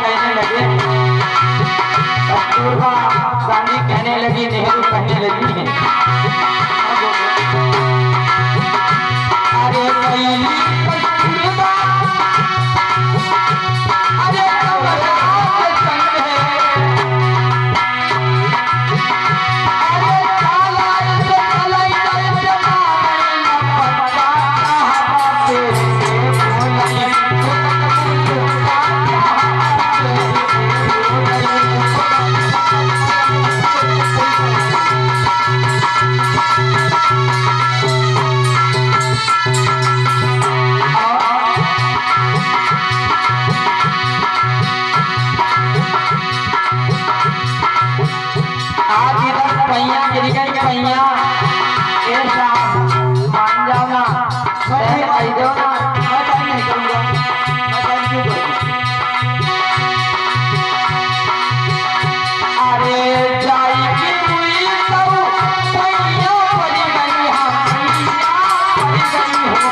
कहने लगे कस्तूरबा गांधी कहने लगी, नेहरू कहने लगी है, अरे कस्तूरबा अरे कमला के संग है, अरे काला से
नहीं
आई दो ना।
मैं टाइम नहीं करूंगा। मैं टाइम क्यों करूंगा?
अरे जाई की हुई सब सैया पड़ी गई हम पड़ी गई हो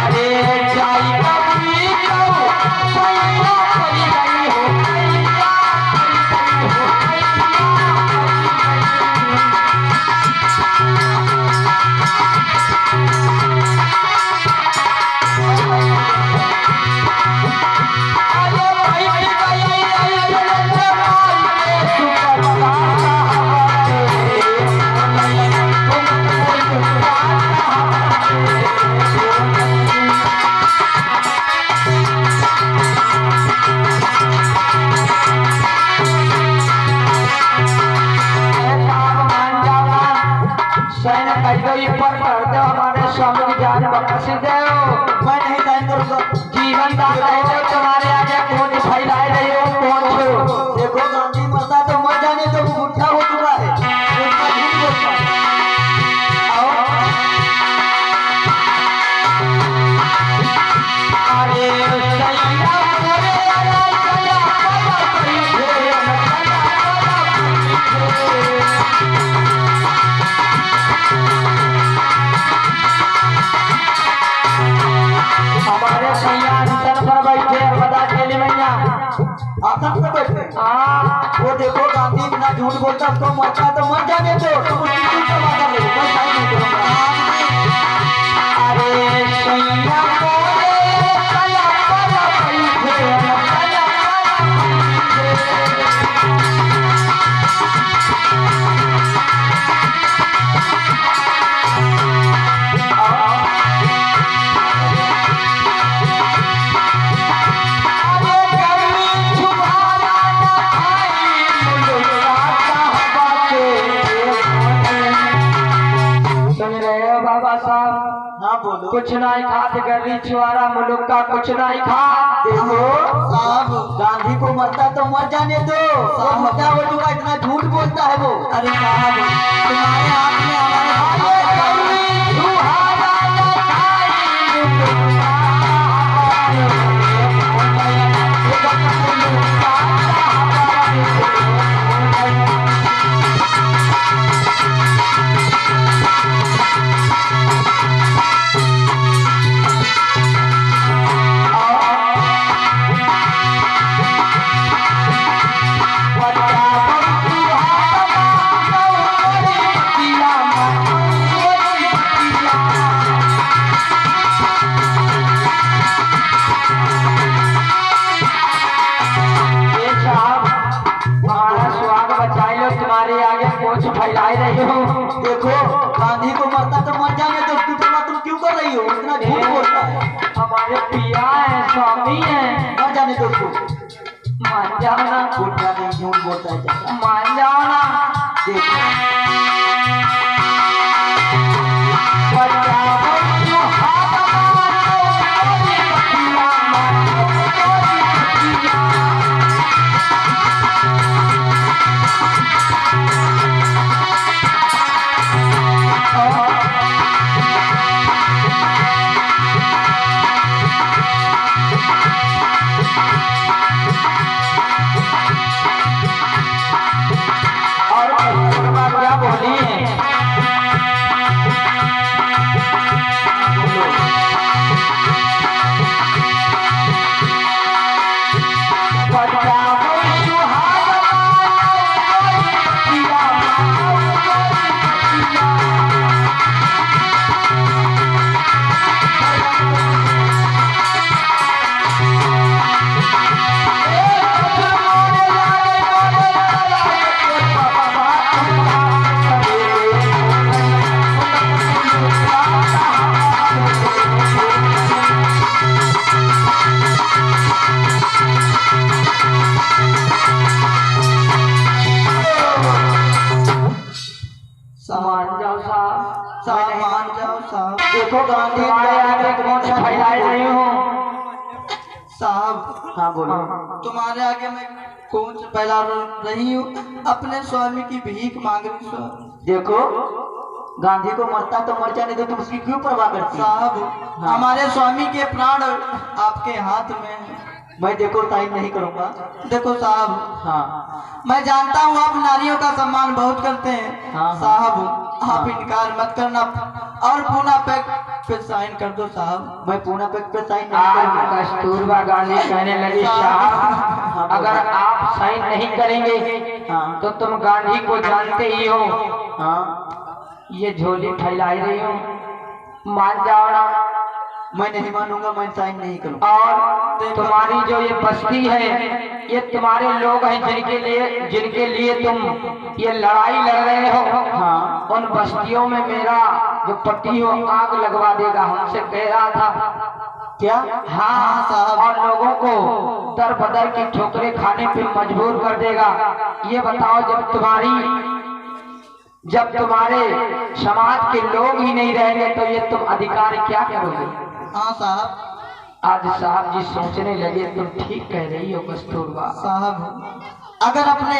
अरे जाई का हुई सब सैया पड़ी गई हो सैया पड़ी गई हो पर कर दो हमारे स्वामी की जान बख्श दो।
मैं नहीं टाइम करूंगा।
जीवन दाता है जो तुम्हारे आगे कौन फैलाए रहे हो कौन छो।
देखो गांधी मरता तो मर जाने तो वो बुढ़ा हो चुका है, उसका झूठ बोलता है।
अरे सैया मोरे आला सैया पदा पड़ी थे सैया पदा पड़ी हमारे सैया आसन पर बैठे पदा चली मैया
आसन पे बैठे।
हाँ
वो देखो गांधी बिना झूठ बोलता तो मरता तो मर जाने दो, तुम उसकी क्यों परवाह कर रहे हो? मैं टाइम नहीं करूंगा।
अरे सैया मोरे सैया पदा पड़ी थे सैया पदा बाबा साहब
हाँ बोलो।
कुछ नहीं खाते गर्री छुआरा मुल्क का कुछ नहीं खा।
देखो साहब, गांधी को मरता तो मर जाने दो, वो मुद्दा हो चुका, इतना झूठ बोलता है वो। अरे साहब, तुम्हारे हाथ में हमारे फैलाए रही हो। देखो गांधी को मरता तो मर जाने दो, उसकी परवाह तुम क्यों कर रही हो? इतना झूठ बोलता है।
हमारे पिया है स्वामी है,
मर जाने दो उसको।
मान जाओ ना।
बोलता नहीं, झूठ बोलता है ज्यादा।
मान जाओ ना।
देखो साहब
हाँ बोलो।
तुम्हारे आगे मैं कौन से पहला रही हूँ, अपने स्वामी की भीख मांग रही स्वामी।
देखो गांधी को मरता तो मर जाने दो, तुम उसकी क्यों परवाह करती हो?
साहब हमारे स्वामी के प्राण आपके हाथ में हैं।
मैं देखो टाइम नहीं करूंगा।
देखो साहब,
हाँ
मैं जानता हूँ आप नारियों का सम्मान बहुत करते हैं।
हाँ।
साहब आप इनकार मत करना और पूना पैक पे साइन कर दो साहब।
मैं पूना पैक पे साइन नहीं करूंगा। कस्तूरबा गांधी कहने लगी साहब अगर आप साइन नहीं करेंगे तो तुम गांधी को जानते ही हो। हाँ ये झोली फैलाई रही हो, मान जाओ ना। मैं नहीं मानूंगा, मैं साइन नहीं करूंगा। और तुम्हारी जो ये बस्ती है ये तुम्हारे लोग हैं जिनके लिए तुम ये लड़ाई लड़ रहे हो। हाँ उन बस्तियों में मेरा जो पति हो आग लगवा देगा, हमसे कह रहा था। क्या? हाँ साहब। और लोगों को दर बदर की ठोकरें खाने पे मजबूर कर देगा। ये बताओ जब तुम्हारे समाज के लोग ही नहीं रहेंगे तो ये तुम अधिकार क्या करोगे?
हाँ साहब।
आज साहब जी सोचने लगे तुम ठीक कह रही हो कस्तूरबा।
साहब अगर अपने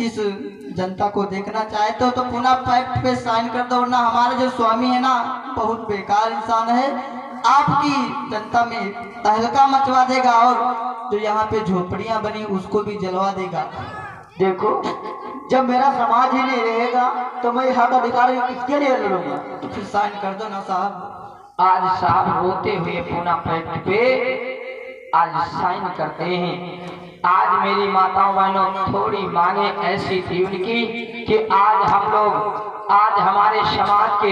इस जनता को देखना चाहे तो पुनः पैक्ट पे साइन कर दो, वरना हमारे जो स्वामी है ना बहुत बेकार इंसान है, आपकी जनता में तहलका मचवा देगा और जो यहाँ पे झोपड़ियाँ बनी उसको भी जलवा देगा।
देखो जब मेरा समाज ही नहीं रहेगा तो मैं हक अधिकार किसके लिए लड़ूंगा?
तो फिर साइन कर दो ना साहब।
आज साहब रोते हुए पूना पैक्ट पे आज साइन करते हैं। आज मेरी माताओं बहनों थोड़ी मांगे ऐसी थी उनकी कि आज हमारे समाज के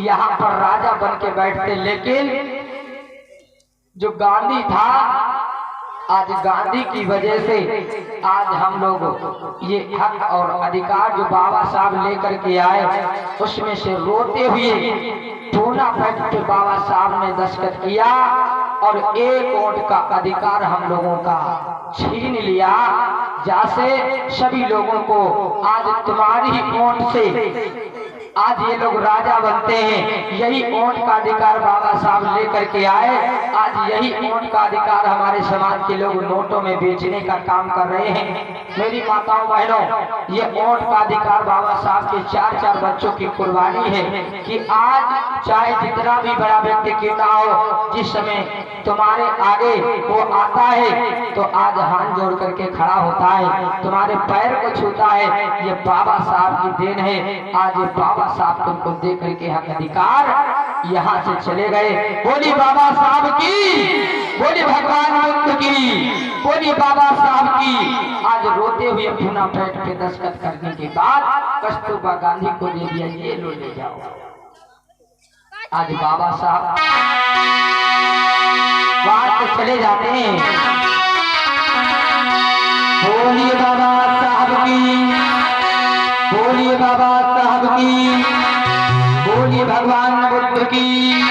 यहाँ पर राजा बन के बैठते, लेकिन जो गांधी था आज गांधी की वजह से आज हम लोग ये हक और अधिकार जो बाबा साहब लेकर के आए उसमें से रोते हुए पूना पैक्ट पे बाबा साहब ने दस्तखत किया और एक वोट का अधिकार हम लोगों का छीन लिया। जैसे सभी लोगों को आज तुम्हारी वोट से आज ये लोग राजा बनते हैं, यही वोट का अधिकार बाबा साहब लेकर के आए। आज यही वोट का अधिकार हमारे समाज के लोग नोटों में बेचने का काम कर रहे हैं। मेरी माताओं बहनों ये वोट का अधिकार बाबा साहब के 4-4 बच्चों की कुर्बानी है कि आज चाहे जितना भी बड़ा व्यक्ति क्यों ना हो, जिस समय तुम्हारे आगे वो आता है तो आज हाथ जोड़ करके खड़ा होता है, तुम्हारे पैर को छूता है, ये बाबा साहब की देन है। आज ये बाबा साहब तुमको दे करके हक अधिकार यहाँ से चले गए। बोली बाबा साहब की, बोली भगवान बुद्ध की, बोली बाबा साहब की। आज रोते हुए पूना पैक्ट पे दस्तखत करने के बाद कस्तूरबा गांधी को दे दिया, ये लो ले जाओ। आज बाबा साहब वहां से चले जाते हैं। बोलिए बाबा साहब की, बोलिए बाबा साहब की, बोलिए भगवान बुद्ध की।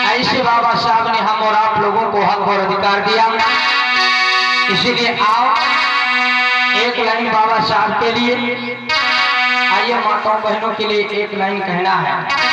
ऐसे बाबा साहब ने हम और आप लोगों को हक और अधिकार दिया, इसीलिए आओ एक लाइन बाबा साहब के लिए, आइए माताओं बहनों के लिए एक लाइन कहना है।